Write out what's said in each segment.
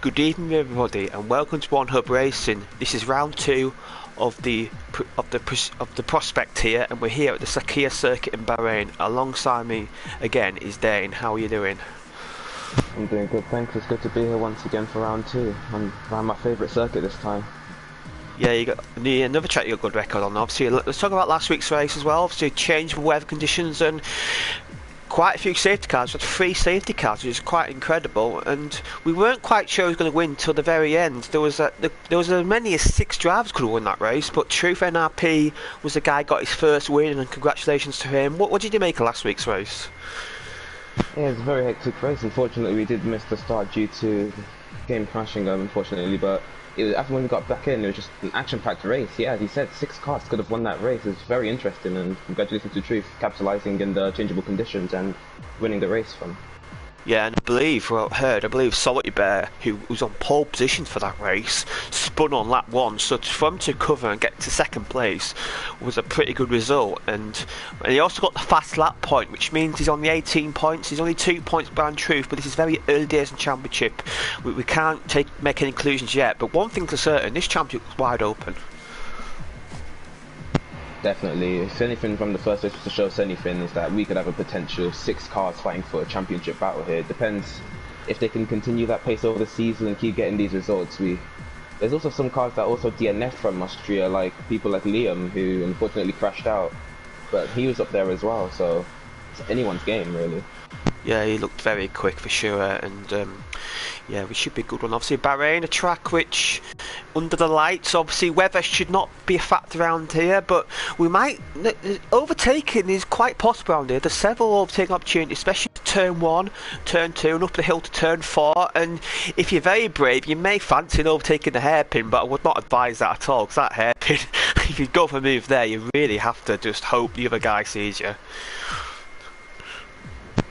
Good evening, everybody, and welcome to One Hub Racing. This is round two of the prospect here, and we're here at the Sahkir circuit in Bahrain. Alongside me again is Dane. How are you doing? I'm doing good, thanks. It's good to be here once again for round two. I'm around my favourite circuit this time. Yeah, you got another track you got a good record on. Obviously, let's talk about last week's race as well. Obviously, change of weather conditions and quite a few safety cars. We had 3 safety cars, which is quite incredible, and we weren't quite sure who was going to win till the very end. There was as many as 6 drivers could have won that race, but Truth NRP was the guy who got his first win, and congratulations to him. What did you make of last week's race? Yeah, it's a very hectic race. Unfortunately, we did miss the start due to game crashing, unfortunately, but after when we got back in, it was just an action-packed race. Yeah, as he said, 6 cars could have won that race. It's very interesting, and congratulations to Truth, capitalising in the changeable conditions and winning the race from. Yeah, and I believe Salty Bear, who was on pole position for that race, spun on lap 1, so for him to cover and get to second place was a pretty good result. And he also got the fast lap point, which means he's on the 18 points. He's only 2 points behind Truth, but this is very early days in championship. We can't make any conclusions yet, but one thing's for certain, this championship is wide open. Definitely. If anything from the first race to show us anything, is that we could have a potential 6 cars fighting for a championship battle here. It depends if they can continue that pace over the season and keep getting these results. There's also some cars that also DNF from Austria, like people like Liam, who unfortunately crashed out, but he was up there as well, so it's anyone's game really. Yeah, he looked very quick for sure, and yeah, we should be a good one. Obviously, Bahrain, a track which, under the lights, obviously weather should not be a factor around here, but we might, overtaking is quite possible around here. There's several overtaking opportunities, especially turn 1, turn 2, and up the hill to turn 4, and if you're very brave, you may fancy overtaking the hairpin, but I would not advise that at all, because that hairpin, if you go for a move there, you really have to just hope the other guy sees you.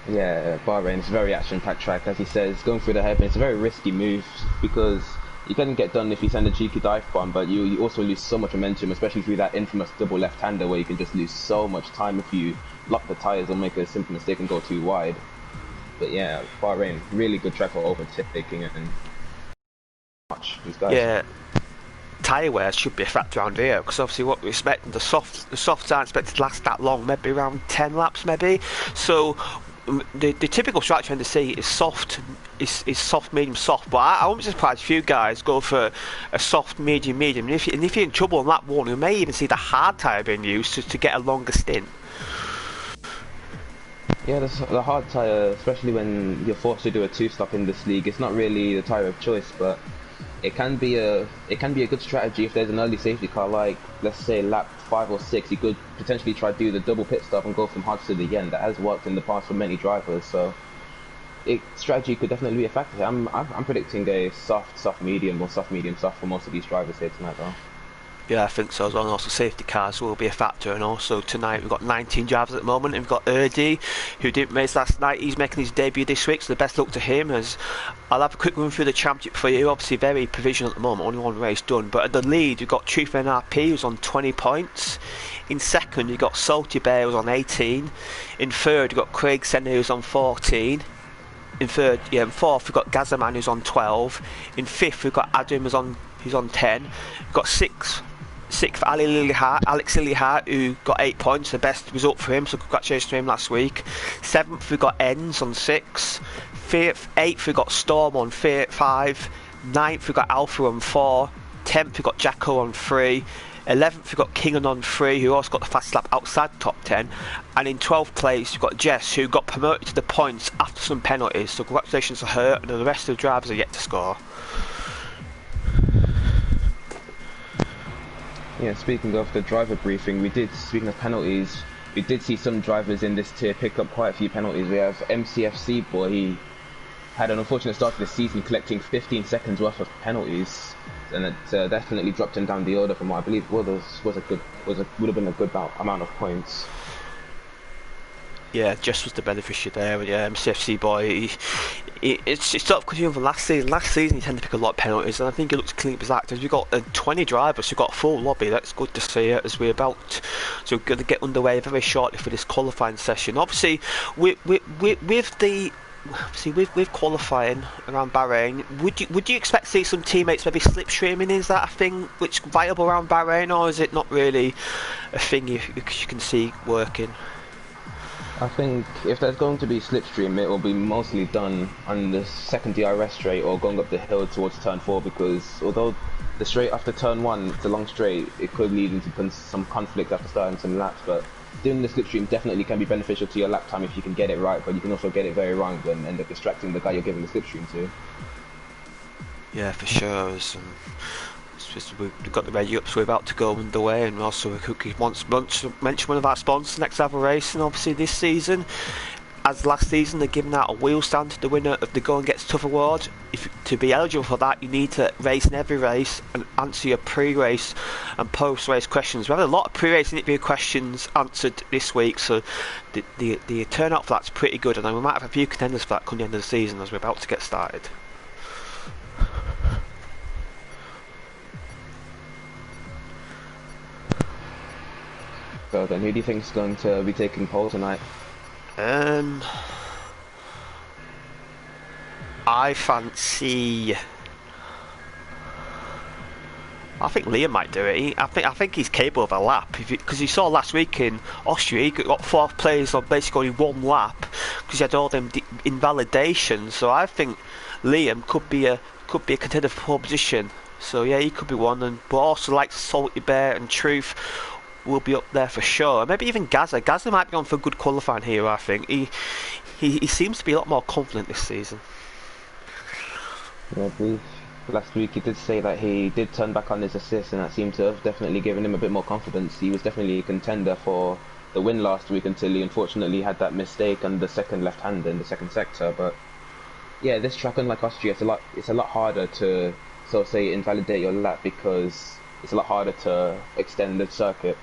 Yeah, Bahrain is a very action-packed track. As he says, going through the hairpin, it's a very risky move because you can get done if you send a cheeky dive bomb, but you also lose so much momentum, especially through that infamous double left-hander where you can just lose so much time if you block the tyres or make a simple mistake and go too wide. But yeah, Bahrain, really good track for overtaking and much these guys. Yeah. Tyre wear should be a factor around here, because obviously what we're expecting, the softs aren't expected to last that long, maybe around 10 laps maybe, so the typical structure in the sea is soft, soft, medium, soft, but I won't be surprised if you guys go for a soft, medium, and if you're in trouble on lap 1, you may even see the hard tyre being used to get a longer stint. Yeah, the hard tyre, especially when you're forced to do a 2-stop in this league, it's not really the tyre of choice, but it can be a good strategy if there's an early safety car, like let's say lap 5 or 6. You could potentially try to do the double pit stop and go from hard to the end. That has worked in the past for many drivers, so strategy could definitely be a factor. I'm predicting a soft medium or soft medium soft for most of these drivers here tonight though. Yeah, I think so as well, and also safety cars will be a factor, and also tonight we've got 19 drivers at the moment, and we've got Erdi, who didn't race last night. He's making his debut this week, so the best luck to him. As I'll have a quick run through the championship for you. Obviously very provisional at the moment, only 1 race done, but at the lead we've got Truth NRP, who's on 20 points. In second you've got Salty Bear, who's on 18. In third you've got Craig Senna, who's on 14. In fourth we've got Gazaman, who's on 12. In fifth we've got Adam, who's on 10. We've got sixth Alex Lillihart, who got 8 points, the best result for him, so congratulations to him last week. 7th we got Enns on 6. 8th we got Storm on 5. 9th we got Alpha on 4. 10th we got Jacko on 3. 11th we got Kingan on 3, who also got the fast lap outside the top 10. And in 12th place we've got Jess, who got promoted to the points after some penalties, so congratulations to her, and the rest of the drivers are yet to score. Yeah, speaking of the driver briefing, speaking of penalties, we did see some drivers in this tier pick up quite a few penalties. We have MCFC Boy, he had an unfortunate start to the season, collecting 15 seconds worth of penalties, and it definitely dropped him down the order from what I believe would have been a good amount of points. Yeah, Jess was the beneficiary there, and yeah, MCFC Boy, it's sort of continuing from last season. Last season he tended to pick a lot of penalties, and I think he looks clean up his act. As we've got 20 drivers who've got a full lobby, that's good to see it, as we're so we're going to get underway very shortly for this qualifying session. Obviously, with the see with qualifying around Bahrain, would you expect to see some teammates maybe slipstreaming? Is that a thing which viable around Bahrain, or is it not really a thing you can see working? I think if there's going to be slipstream, it will be mostly done on the second DRS straight or going up the hill towards turn 4, because although the straight after turn 1, it's a long straight, it could lead into some conflict after starting some laps, but doing the slipstream definitely can be beneficial to your lap time if you can get it right, but you can also get it very wrong and end up distracting the guy you're giving the slipstream to. Yeah, for sure. We've got the radio up, so we're about to go underway, and also we quickly want to mention one of our sponsors, Next Level Racing. Obviously this season, as last season, they're giving out a wheel stand to the winner of the Go and Gets Tough award. To be eligible for that, you need to race in every race and answer your pre-race and post-race questions. We had a lot of pre-race interview questions answered this week, so the turnout for that's pretty good, and we might have a few contenders for that come the end of the season as we're about to get started. So then, who do you think is going to be taking pole tonight? I fancy. I think Liam might do it. I think he's capable of a lap, because you saw last week in Austria he got 4th place on basically only 1 lap because he had all them invalidations. So I think Liam could be a contender for pole position. So yeah, he could be one, but also like Salty Bear and Truth will be up there for sure. Maybe even Gaza. Gaza might be on for a good qualifying here. I think he seems to be a lot more confident this season. Yeah, I believe last week he did say that he did turn back on his assist, and that seemed to have definitely given him a bit more confidence. He was definitely a contender for the win last week until he unfortunately had that mistake on the second left-hander in the second sector. But yeah, this track, unlike Austria, it's a lot harder to say invalidate your lap, because it's a lot harder to extend the circuit,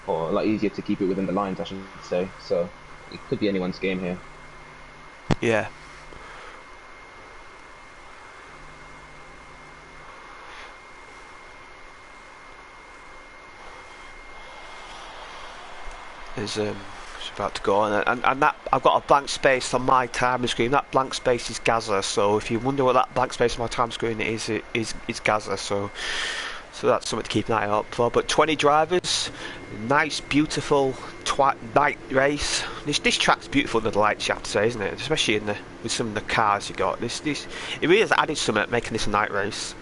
or a lot easier to keep it within the lines, I should say. So it could be anyone's game here. Yeah. It's about to go on, and that I've got a blank space on my time screen. That blank space is Gaza. So if you wonder what that blank space on my time screen is, it is Gaza. So that's something to keep an eye out for. But 20 drivers, nice, beautiful night race. This track's beautiful under the lights, you have to say, isn't it? Especially with some of the cars you got. It really has added something, making this a night race.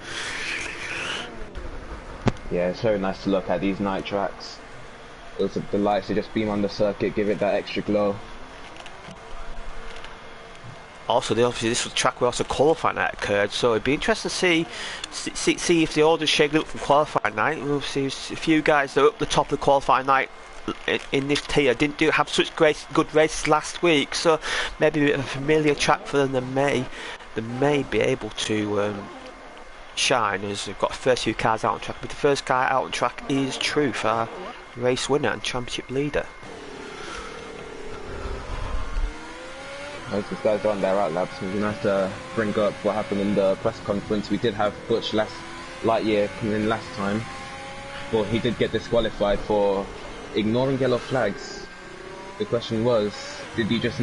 Yeah, it's very nice to look at these night tracks. The lights that just beam on the circuit, give it that extra glow. Also, obviously this was the track where also qualifying night occurred, so it'd be interesting to see if the order's shaken up from qualifying night. We'll see a few guys that are up the top of the qualifying night in this tier didn't have such good races last week, so maybe a familiar track for them. They may be able to shine, as we've got the first few cars out on track. But the first guy out on track is Truth, our race winner and championship leader. As these guys are on their out laps, it would be nice to bring up what happened in the press conference. We did have Butch Lightyear coming in last time. Well, he did get disqualified for ignoring yellow flags. The question was, did you just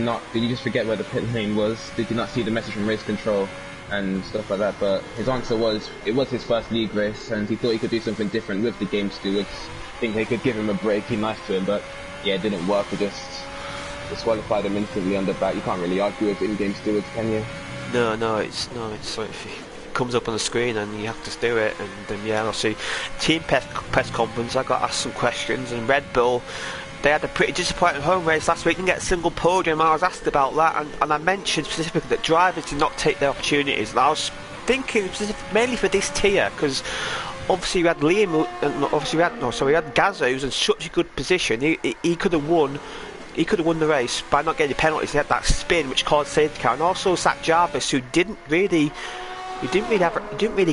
forget where the pit lane was? Did you not see the message from race control and stuff like that? But his answer was, it was his first league race, and he thought he could do something different with the game stewards. I think they could give him a break, be nice to him, but yeah, it didn't work. It just disqualified him instantly on the back. You can't really argue with in-game stewards, can you? No, it's so if it comes up on the screen and you have to do it. And yeah, I'll see team press conference. I got asked some questions, and Red Bull, they had a pretty disappointing home race last week. Didn't get a single podium. I was asked about that, and I mentioned specifically that drivers did not take their opportunities. And I was thinking mainly for this tier, because obviously we had Liam, and obviously we had Gaza, who's in such a good position. He could have won. He could have won the race by not getting penalties. He had that spin which caused safety car, and also Zach Jarvis, who didn't really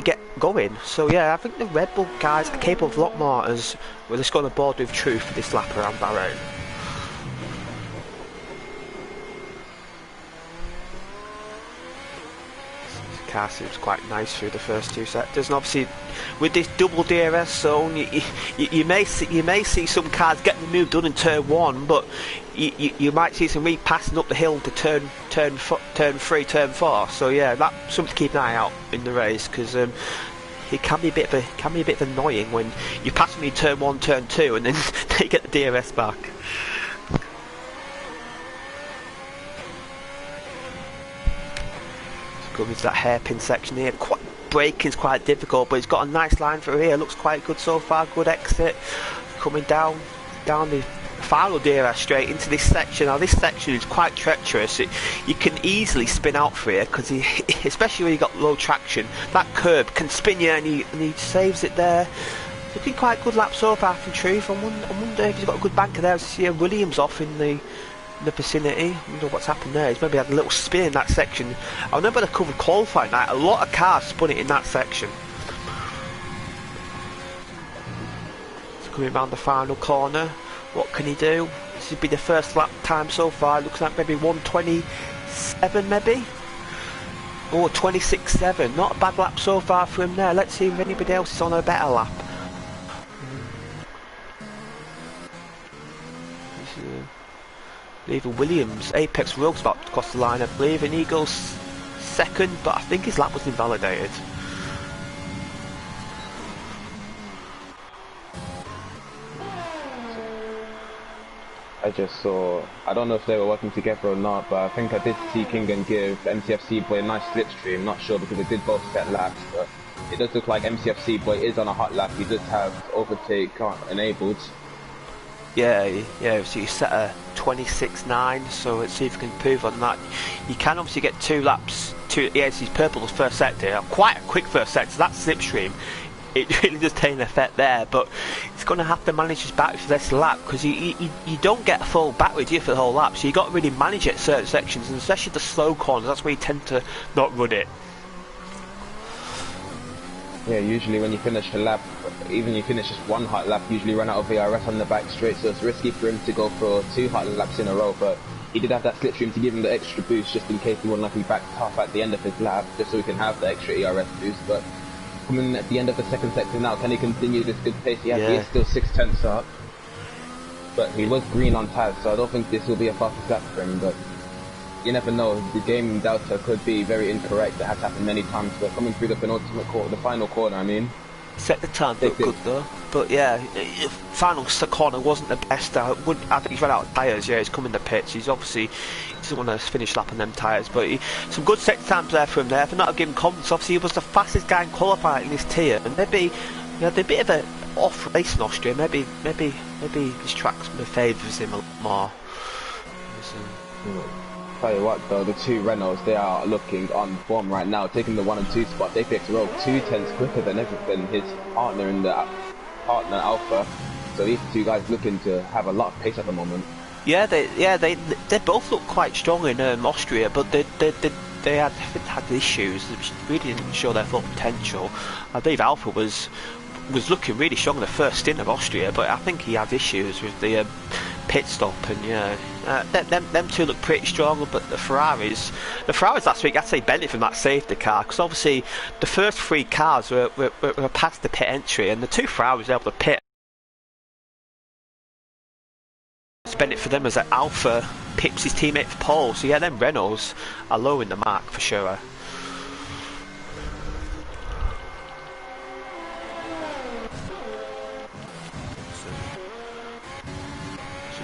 get going. So yeah, I think the Red Bull guys are capable of a lot more, as we're just going on board with Truth for this lap around Bahrain. car seems quite nice through the first 2 sectors, and obviously with this double DRS zone, you may see some cars getting the move done in turn 1, but you might see some repassing up the hill to turn 3, turn 4. So yeah, that's something to keep an eye out in the race, because it can be a bit annoying when you pass me turn 1, turn 2, and then they get the DRS back. Coming to that hairpin section here, braking's quite difficult, but it's got a nice line through here. Looks quite good so far. Good exit. Coming down the final DRS straight into this section. Now this section is quite treacherous. You can easily spin out for here, because especially when you got low traction, that curb can spin you, and he saves it there. Looking quite good lap so far from Truth. I wonder if he's got a good banker there. I see Williams off in the vicinity. I wonder what's happened there. He's maybe had a little spin in that section. I remember the covered qualifying night, a lot of cars spun it in that section. It's coming around the final corner. What can he do? This would be the first lap time so far. Looks like maybe 1:27 maybe. Oh, 26.7. Not a bad lap so far for him there. Let's see if anybody else is on a better lap. Even Williams, Apex Rogue's about to cross the line, I believe, and he goes second, but I think his lap was invalidated. I just saw, I don't know if they were working together or not, but I think I did see Kingen give MCFC Boy a nice slipstream. Not sure, because they did both set laps, but it does look like MCFC Boy is on a hot lap. He does have overtake enabled. Yeah, so you set a 26.9, so let's see if we can improve on that. You can obviously get 2 laps, he's purple as first sector, quite a quick first sector, so that slipstream, it really does take an effect there, but it's going to have to manage his battery for this lap, because you don't get a full battery, do you, for the whole lap, so you've got to really manage it at certain sections, and especially the slow corners, that's where you tend to not run it. Yeah, usually when you finish a lap, even you finish just 1 hot lap, usually run out of VRS on the back straight, so it's risky for him to go for 2 hot laps in a row, but he did have that slipstream to give him the extra boost, just in case he wouldn't like to be back tough at the end of his lap, just so he can have the extra ERS boost. But coming at the end of the second sector now, can he continue this good pace he has? He is still 6/10 up, but he was green on Taz, so I don't think this will be a fastest lap for him, but you never know. The game Delta could be very incorrect. It has happened many times, but coming through the penultimate corner, the final corner, I mean. Set the time looked good though, but yeah, final corner wasn't the best. I think he's run out of tyres. Yeah, he's coming to pits. He doesn't want to finish lap on them tyres, but some good set times there for him there. For not giving confidence, obviously he was the fastest guy in qualifying in this tier, and maybe a bit of an off race in Austria. Maybe this track favours him a lot more. Tell you what though, the 2 Renaults, they are looking on form right now, taking the 1 and 2 spot. They picked Rogue 2/10 quicker than his partner in the partner Alpha, so these 2 guys looking to have a lot of pace at the moment. Yeah, they both look quite strong in Austria, but they had issues which really didn't show their full potential. I believe Alpha was looking really strong in the first stint of Austria, but I think he had issues with the pit stop, and yeah, them 2 look pretty strong. But the Ferraris last week, I'd say benefited from that safety car, because obviously the first 3 cars were past the pit entry, and the 2 Ferraris were able to pit. It's benefit for them as that Alpha pips his teammate for pole. So yeah, them Renaults are low in the mark for sure.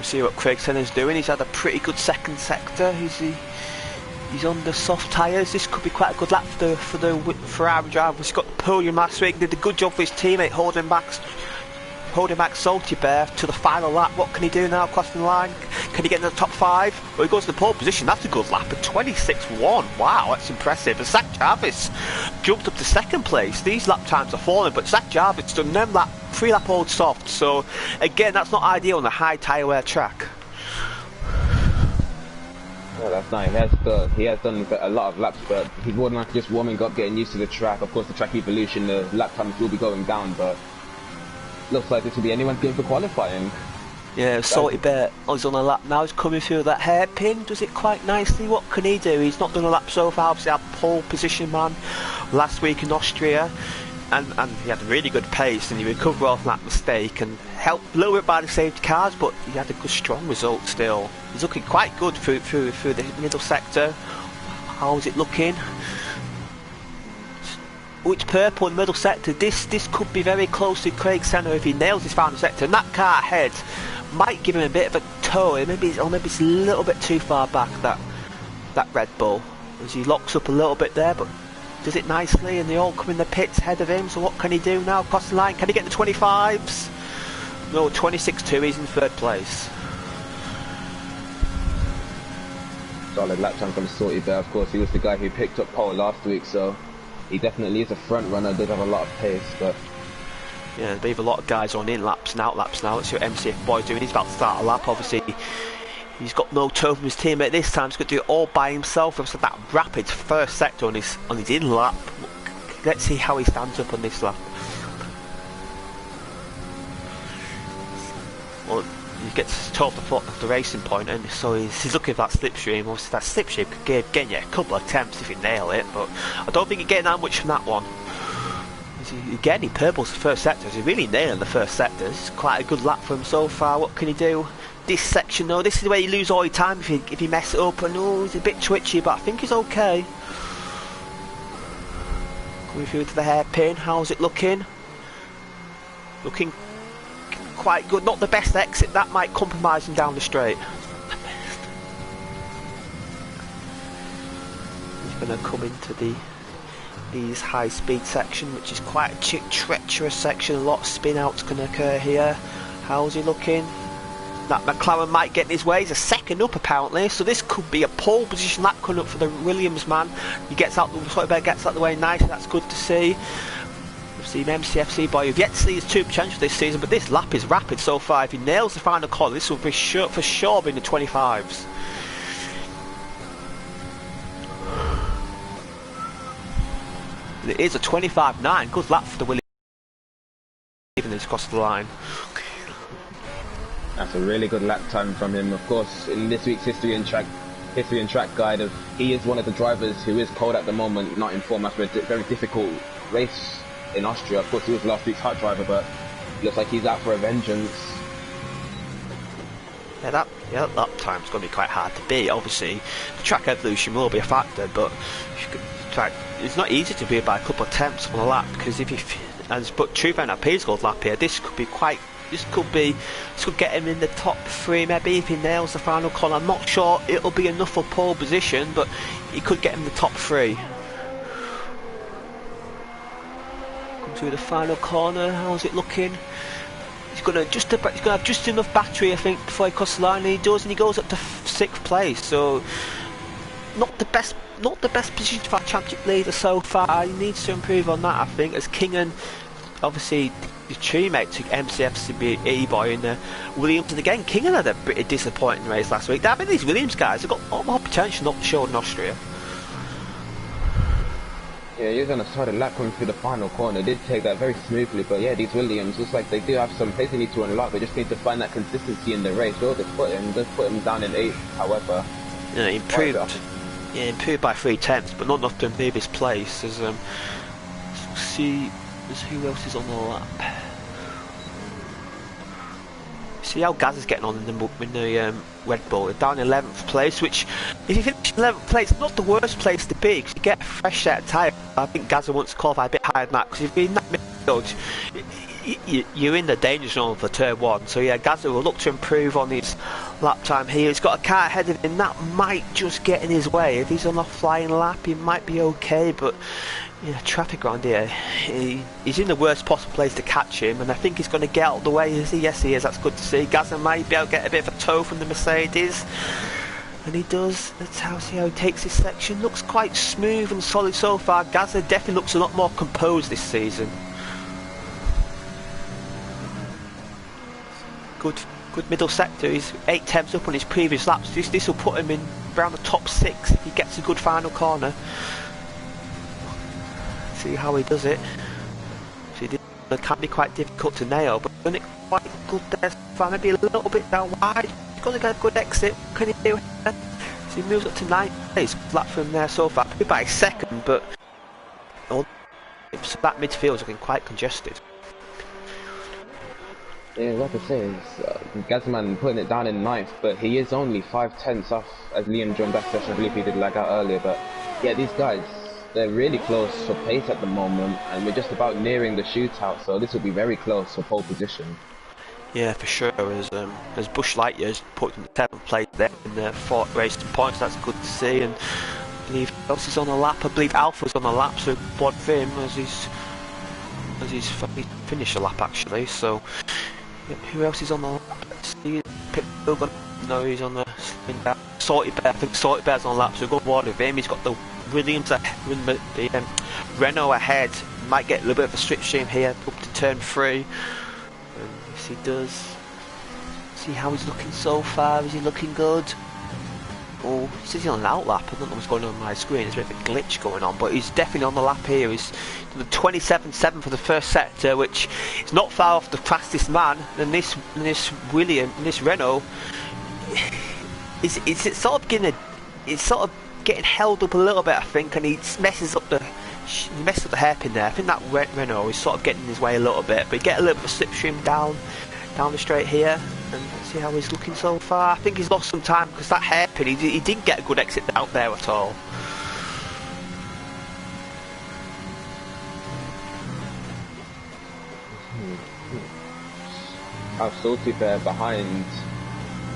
See what Craigsen's doing. He's had a pretty good second sector. He's on the soft tyres. This could be quite a good lap for the Ferrari driver. He's got the podium last week. Did a good job for his teammate holding back Salty Bear to the final lap. What can he do now? Crossing the line. Can he get into the top 5? Well, he goes to the pole position. That's a good lap. At 26.1. Wow, that's impressive. And Zach Jarvis jumped up to second place. These lap times are falling, but Zach Jarvis done them 3 lap old soft. So again, that's not ideal on a high tyre wear track. Well, that's nice. He has done a lot of laps, but he's more than like just warming up, getting used to the track. Of course, the track evolution, the lap times will be going down, but looks like this will be anyone's game for qualifying. Yeah, Salty Bear is on a lap now. He's coming through that hairpin. Does it quite nicely. What can he do? He's not done a lap so far. Obviously, had pole position man last week in Austria, and he had a really good pace, and he recovered off that mistake and helped a little bit by the safety cars, but he had a good, strong result still. He's looking quite good through the middle sector. How's it looking? Oh, it's purple in the middle sector. This could be very close to Craig Senna if he nails his final sector, and that car ahead might give him a bit of a tow. Maybe it's a little bit too far back, that Red Bull, as he locks up a little bit there, but does it nicely, and they all come in the pits ahead of him. So what can he do now? Cross the line. Can he get the 25s? No, 26.2. He's in third place. Solid lap time from Salty Bear. Of course, he was the guy who picked up pole last week, so he definitely is a front runner. Does have a lot of pace, but yeah, they have a lot of guys on in laps and out laps now. Let's see what MCF Boy's doing. He's about to start a lap. Obviously, he's got no tow from his teammate this time. He's got to do it all by himself. Obviously, that rapid first sector on his in lap. Let's see how he stands up on this lap. Well, he gets tow off the racing point, and so he's looking for that slipstream. Obviously, that slipstream could get you a couple of attempts if you nail it, but I don't think you're getting that much from that one. Again, he purples the first sector. He's really nailing the first sector. It's quite a good lap for him so far. What can he do? This section, though, this is where you lose all your time if you mess it up. And oh, he's a bit twitchy, but I think he's okay. Coming through to the hairpin. How's it looking? Looking quite good. Not the best exit. That might compromise him down the straight. He's going to come into these high speed section, which is quite a treacherous section. A lot of spin outs can occur here. How's he looking? That McLaren might get in his way. He's a second up apparently, so this could be a pole position lap coming up for the Williams man. He gets out the way nicely. That's good to see. See MCFC boy, you've yet to see his true potential this season, but this lap is rapid so far. If he nails the final corner, this will be for sure be in the 25s. It is a 25.9. Good lap for the Williams, even he's crossed the line. That's a really good lap time from him. Of course, in this week's history and track guide, he is one of the drivers who is cold at the moment, not in form after a very difficult race in Austria. Of course, he was last week's hot driver, but looks like he's out for a vengeance. Yeah, that lap time's going to be quite hard to beat. Obviously, the track evolution will be a factor, but it's not easy to beat by a couple of attempts on a lap, because but true fair enough, he's got lap here. This could get him in the top 3 maybe if he nails the final corner. I'm not sure it'll be enough for pole position, but he could get him in the top 3. Come through the final corner. How's it looking? He's gonna have just enough battery, I think, before he crosses the line. And he does, and he goes up to 6th place. So not the best position for a championship leader so far. He needs to improve on that, I think, as Kingan, obviously his teammate took MCFC E-Boy in the Williams, and again Kingan had a pretty disappointing race last week. I mean, these Williams guys have got a lot more potential not shown in Austria. Yeah, he was on a solid lap coming through the final corner. Did take that very smoothly, but yeah, these Williams looks like they do have some pace they need to unlock. They just need to find that consistency in the race. Well, does put him down in 8th, however. Yeah, improved by 3 tenths, but not enough to improve his place. Who else is on the lap? See how Gaz is getting on in the Red Bull. They're down in 11th place, which, if you finish in 11th place, not the worst place to be, because you get a fresh set of tyre. I think Gaz wants to qualify a bit higher than that, because if you're in that midfield, you're in the danger zone for turn 1. So yeah, Gaz will look to improve on his lap time here. He's got a car ahead of him that might just get in his way. If he's on a flying lap, he might be okay, but yeah, traffic around here, he's in the worst possible place to catch him, and I think he's going to get out of the way. Yes, he is. That's good to see. Gazza might be able to get a bit of a tow from the Mercedes, and he does. Let's see how he takes this section. Looks quite smooth and solid so far. Gazza definitely looks a lot more composed this season. Good middle sector. He's 8 tenths up on his previous laps. This will put him in around the top 6 if he gets a good final corner. See how he does it. So it can be quite difficult to nail, but done it quite good there so far, maybe a little bit down wide. He's going to get a good exit. What can he do here? So he moves up to 9th place, flat from there so far, probably by a second, but so that midfield is looking quite congested. Yeah, like I say, Gazman putting it down in 9th, but he is only 5/10 off as Liam joined that session. I believe he did lag out earlier, but yeah, these guys, they're really close for pace at the moment, and we're just about nearing the shootout, so this will be very close for pole position. Yeah, for sure. As Bush Lightyear's put in 7th place there in the 4th race points, that's good to see. And I believe else is on the lap. I believe Alpha's on the lap, so good for him as he's finished the lap actually. So yeah, who else is on the lap? Let's see. No, he's on the Salty Bear. I think Salty Bear's on the lap, so good word of him. He's got the Williams, the Renault ahead. Might get a little bit of a slipstream here up to turn 3. Yes, he does. See how he's looking so far. Is he looking good? Oh, he says he's on an outlap. I don't know what's going on my screen. There's a bit of a glitch going on, but he's definitely on the lap here. He's the 27.7 for the first sector, which is not far off the fastest man. And this Renault, it's sort of getting held up a little bit, I think, and he messes up the hairpin there. I think that Renault is sort of getting in his way a little bit, but he get a little bit of slipstream down the straight here, and let's see how he's looking so far. I think he's lost some time because that hairpin, he didn't get a good exit out there at all. How Salty Bear behind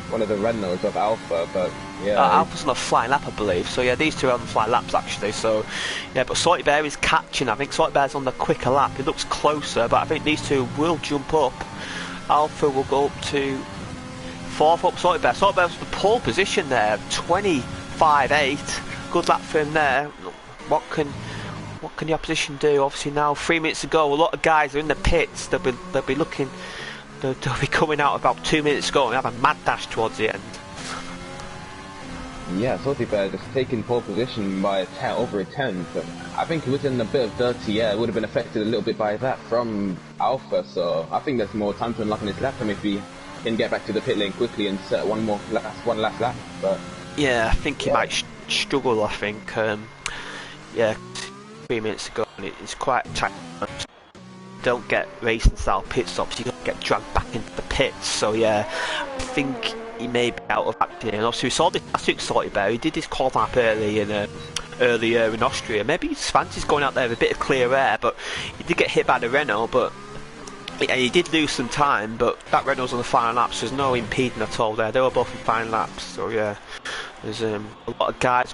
one of the Renaults of Alpha, but yeah. Alpha's on a flying lap, I believe. So yeah, these two are on the flying laps actually. So yeah, but Salty Bear is catching. I think Salty Bear's on the quicker lap. It looks closer, but I think these two will jump up. Alpha will go up to 4th up Salty Bear. Salty Bear's the pole position there, 25.8. Good lap for him there. What can the opposition do? Obviously now 3 minutes to go. A lot of guys are in the pits. They'll be looking. They'll be coming out about 2 minutes to go and have a mad dash towards the end. Yeah, Salty Bear just taking pole position by over a 10th. I think he was in a bit of dirty air. Would have been affected a little bit by that from Alpha. So I think there's more time to unlock in his lap time if he can get back to the pit lane quickly and set one last lap. But yeah, I think he might struggle. I think yeah, 3 minutes to go and it's quite tight. Don't get racing style pit stops, you don't get dragged back into the pits. So yeah, I think he may be out of action. And also we saw this last week Salty Bear, he did his call lap earlier in Austria. Maybe his fancy's going out there with a bit of clear air, but he did get hit by the Renault, but he did lose some time. But that Renault's on the final lap, so there's no impeding at all there. They were both in final laps. So yeah, there's a lot of guys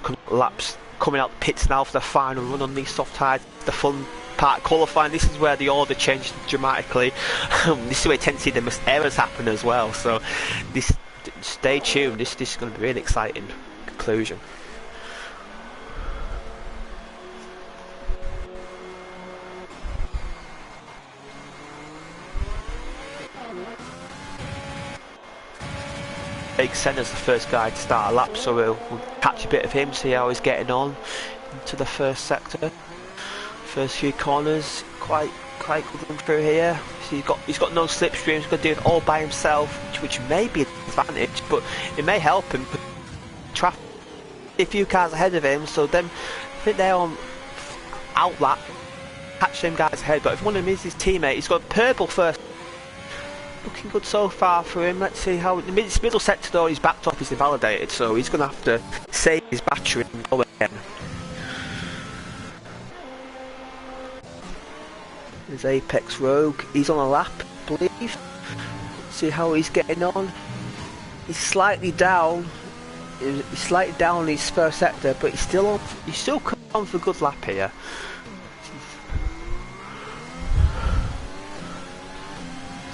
coming out the pits now for the final run on these soft tyres. The fun part of qualifying, this is where the order changed dramatically. This is where you tend to see the errors happen as well, so stay tuned. This is going to be a really exciting conclusion. Big Senna's the first guy to start a lap, so we'll catch a bit of him, see how he's getting on into the first sector. First few corners, quite good run through here. So he's got no slipstream. He's got to do it all by himself, which may be an advantage, but it may help him. Traffic, a few cars ahead of him, so then I think they're on outlap, catch them guys ahead. But if one of them is his teammate, he's got purple first. Looking good so far for him. Let's see how this middle sector though. His back top is invalidated, so he's going to have to save his battery and go again. There's Apex Rogue, he's on a lap, I believe. See how he's getting on. He's slightly down. He's slightly down in his first sector, but he's still coming on for a good lap here.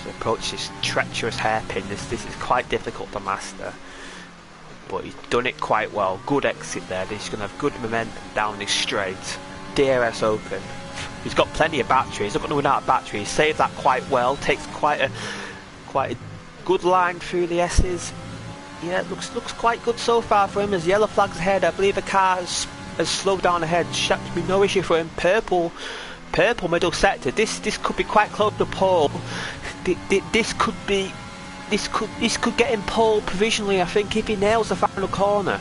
So approach this treacherous hairpin. This is quite difficult to master, but he's done it quite well. Good exit there. He's going to have good momentum down this straight. DRS open. He's got plenty of battery. He's not going to run out of battery. He saved that quite well. Takes quite a good line through the S's. Yeah, it looks quite good so far for him. As yellow flags ahead, I believe the car has slowed down ahead. Should be no issue for him. Purple middle sector. This could be quite close to pole. this could be, this could get him pole provisionally. I think if he nails the final corner.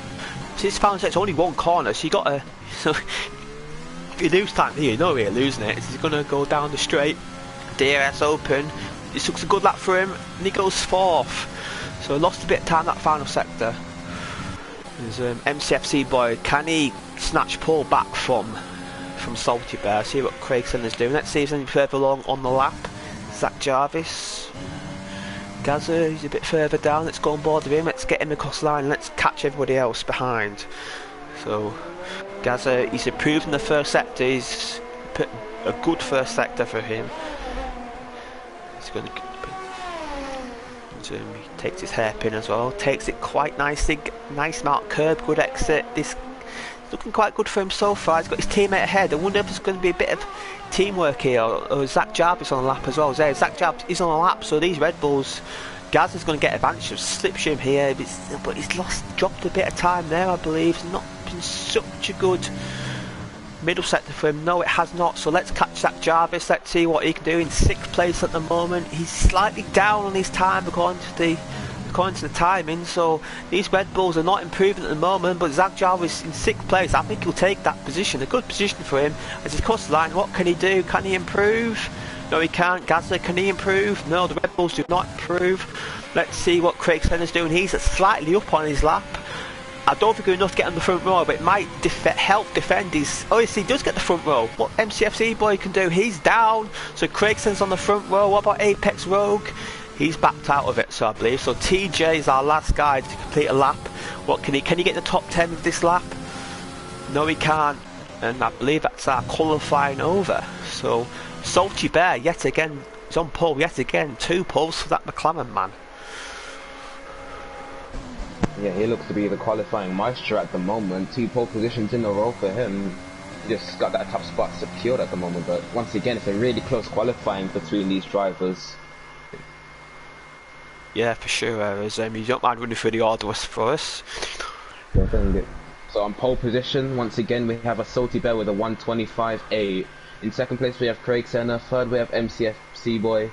So this final sector's only one corner, so you got to. So if you lose time here, you know you're losing it. He's going to go down the straight. DRS open. This looks a good lap for him, and he goes 4th. So lost a bit of time that final sector. There's MCFC boy. Can he snatch pole back from Salty Bear? See what Craig Senna's doing. Let's see if he's any further along on the lap. Zach Jarvis. Gaza, he's a bit further down. Let's go on board with him. Let's get him across the line. Let's catch everybody else behind. So Gaza, he's improved in the first sector. He's put a good first sector for him. He's going to. He takes his hairpin as well. Takes it quite nicely. Nice mark curb. Good exit. This looking quite good for him so far. He's got his teammate ahead. I wonder if there's going to be a bit of teamwork here, or Zach Jarvis on the lap as well. Zach Jarvis is on the lap, so these Red Bulls, Gaz is going to get advantage of slipstream here, but he's dropped a bit of time there, I believe. It's not been such a good middle sector for him. No, it has not. So let's catch Zach Jarvis. Let's see what he can do in 6th place at the moment. He's slightly down on his time according to the timing, so these Red Bulls are not improving at the moment, but Zach Jarvis in 6th place, I think he'll take that position, a good position for him as he crosses the line. What can he do? Can he improve? No, he can't. Gazza, can he improve? No, the Red Bulls do not improve. Let's see what Craig Senna's doing. He's slightly up on his lap. I don't think he's enough to get on the front row, but it might help defend his... Oh, yes, he does get the front row. What MCFC boy can do, he's down, so Craig Senna's on the front row. What about Apex Rogue? He's backed out of it, so I believe. So TJ is our last guy to complete a lap. What can he get the top 10 with this lap? No, he can't. And I believe that's our qualifying over. So Salty Bear yet again is on pole yet again. 2 poles for that McLaren man. Yeah, he looks to be the qualifying maestro at the moment. 2 pole positions in a row for him. He just got that top spot secured at the moment. But once again, it's a really close qualifying between these drivers. Yeah, for sure. Whereas you don't mind running through the order for us. Yeah, so on pole position, once again, we have a Salty Bear with a 125.8. In 2nd place, we have Craig Senna. 3rd, we have MCFC boy.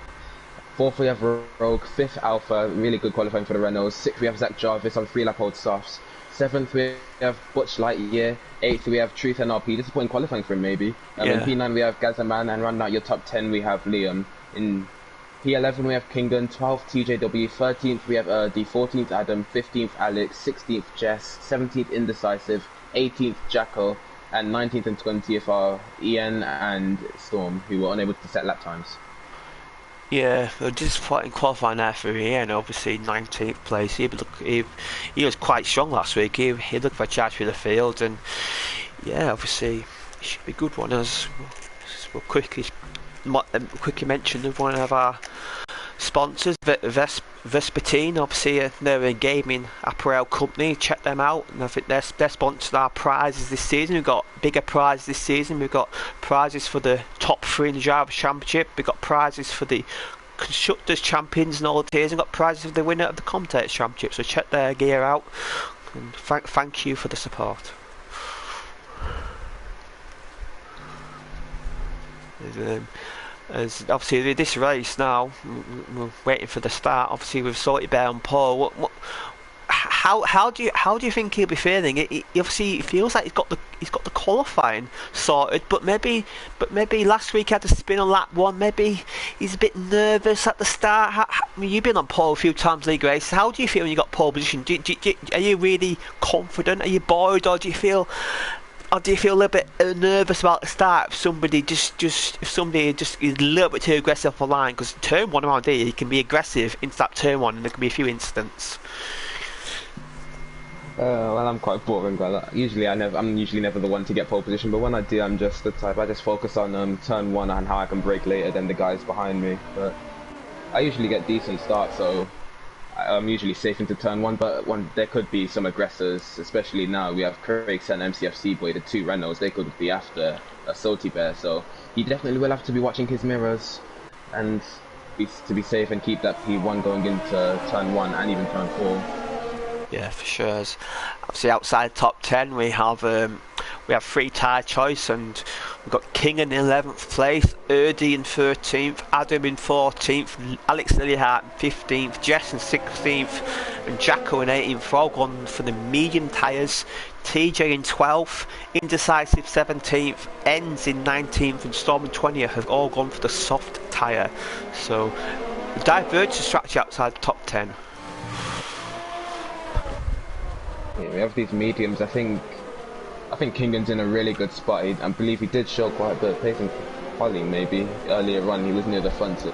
4th, we have Rogue. 5th, Alpha. Really good qualifying for the Renaults. 6th, we have Zach Jarvis on 3-lap old softs. 7th, we have Butch Lightyear. 8th, we have Truth NRP. Disappointing qualifying for him, maybe. In P9, we have Gazaman. And rounding out your top 10, we have Liam. In P11 we have Kingan, 12th TJW, 13th we have the 14th Adam, 15th Alex, 16th Jess, 17th Indecisive, 18th Jacko, and 19th and 20th are Ian and Storm, who were unable to set lap times. Yeah, just qualifying there for Ian, obviously 19th place. He was quite strong last week. He looked for a charge for the field, and yeah, obviously it should be a good one. As we'll quickly mention of one of our sponsors, Vespertine. Obviously they're a gaming apparel company. Check them out, and I think they're sponsored our prizes this season. We've got bigger prizes this season. We've got prizes for the top 3 in the Drivers' Championship. We've got prizes for the Constructors Champions and all the tiers, and got prizes for the winner of the Commentators Championship. So check their gear out, and thank you for the support. As obviously this race now, we're waiting for the start. Obviously with Salty Bear on pole, how do you think he'll be feeling? He obviously feels like he's got the qualifying sorted, but maybe last week he had to spin on lap 1. Maybe he's a bit nervous at the start. I mean, you've been on pole a few times league races. How do you feel when you got pole position? Are you really confident? Are you bored, or do you feel a little bit nervous about the start if somebody just is a little bit too aggressive off the line? Because turn 1 around here, you can be aggressive into that turn 1, and there can be a few incidents. Well, I'm quite boring, but I'm usually never the one to get pole position. But when I do, I'm just the type. I just focus on turn 1 and how I can brake later than the guys behind me. But I usually get decent starts, so I'm usually safe into turn 1, but there could be some aggressors, especially now. We have Craig and MCFC boy, the 2 Renaults. They could be after a Salty Bear, so he definitely will have to be watching his mirrors and to be safe and keep that P1 going into turn 1 and even turn 4. Yeah, for sure. Obviously outside top 10 we have we have 3 tyre choice, and we've got King in 11th place, Erdi in 13th, Adam in 14th, Alex Lillyhart in 15th, Jess in 16th, and Jacko in 18th. All gone for the medium tyres. TJ in 12th, Indecisive 17th, Ends in 19th, and Storm in 20th have all gone for the soft tyre. So the divergence strategy outside the top 10. Yeah, we have these mediums. I think Kingan's in a really good spot. I believe he did show quite a bit of pace in quali maybe earlier on. He was near the front,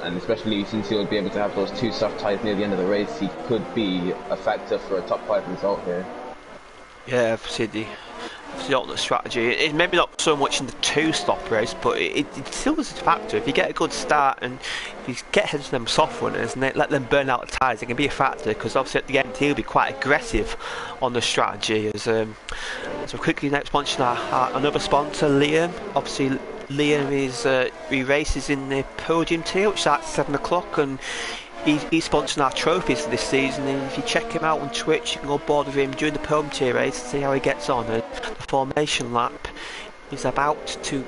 and especially since he'll be able to have those 2 soft tyres near the end of the race, he could be a factor for a top 5 result here. Yeah, obviously the alternate strategy. It's maybe not so much in the 2-stop race, but it still is a factor. If you get a good start and you get ahead of them soft runners and let them burn out the tyres, it can be a factor, because obviously at the end he'll be quite aggressive on the strategy. So quickly next sponsor, another sponsor, Liam. Obviously Liam he races in the podium tier, which starts at 7 o'clock, and he's sponsoring our trophies this season, and if you check him out on Twitch, you can go board with him during the podium tier race and see how he gets on. And the formation lap is about to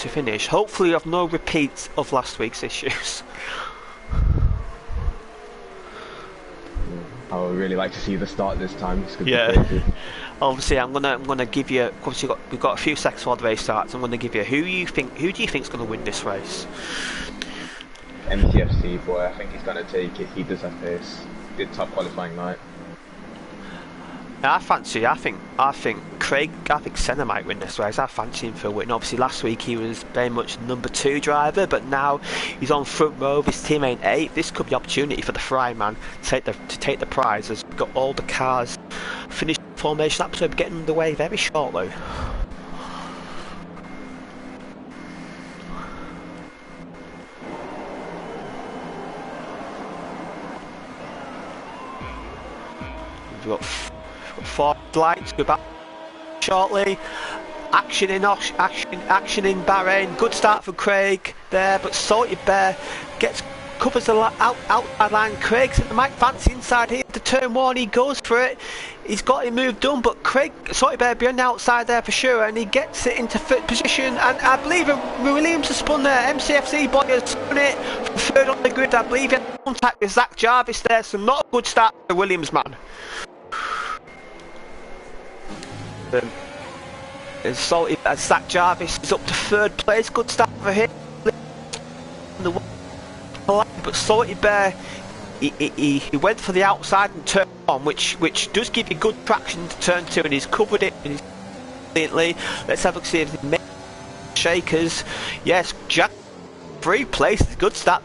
finish. Hopefully you have no repeats of last week's issues. I would really like to see the start this time. It's gonna Yeah. be crazy. Obviously, I'm gonna give you. Obviously, we've got a few seconds before the race starts. I'm gonna give you who do you think's gonna win this race? MTFC boy, I think he's gonna take it. He does have pace. Good top qualifying night. I think Senna might win this race. I fancy him for a win. Obviously last week he was very much number 2 driver, but now he's on front row of his teammate 8. This could be an opportunity for the Fry man to take the prize, as we've got all the cars finished formation lap, so we're getting underway very shortly. We've got 4 lights, go back shortly. Action in Bahrain. Good start for Craig there, but Salty Bear covers the outside line. Craig's at the mic fancy inside here to turn 1. He goes for it. He's got his move done, but Salty Bear beyond the outside there for sure, and he gets it into 5th position. And I believe Williams has spun there. MCFC boy has spun it from 3rd on the grid. I believe he had contact with Zach Jarvis there, so not a good start for the Williams man. Zach Jarvis is up to 3rd place. Good start for him. But Salty Bear, he went for the outside and turned on, which does give you good traction to turn to, and he's covered it brilliantly. Let's have a see if he makes shakers. Yes, Jack 3 places. Good start.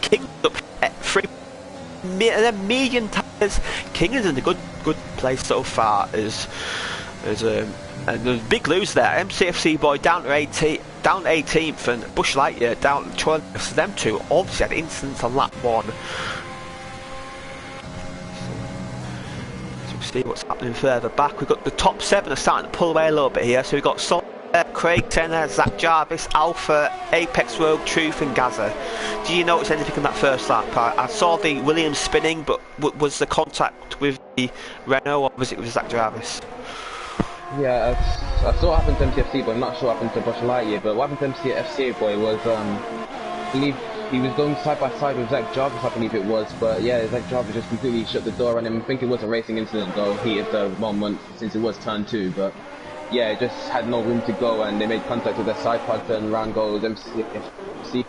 King up at 3. And then medium tyres. King is in a good place so far. And there's a big lose there. MCFC boy down to 18th, and Bush Lightyear down to 12th. So them two obviously had incidents on lap 1. So we'll see what's happening further back. We've got the top 7 are starting to pull away a little bit here. So we've got Craig Tenner, Zach Jarvis, Alpha, Apex Rogue, Truth and Gaza. Do you notice anything in that first lap? I saw the Williams spinning, but was the contact with the Renault, or was it with Zach Jarvis? Yeah, I saw what happened to MCFC, but I'm not sure what happened to Bush Lightyear. But what happened to MCFC boy was, I believe he was going side by side with Zach Jarvis, I believe it was. But yeah, Zach Jarvis just completely shut the door on him. I think it was a racing incident though, heat of the moment, since it was turn 2. But yeah, it just had no room to go, and they made contact with their side pod, turn around goes MCFC.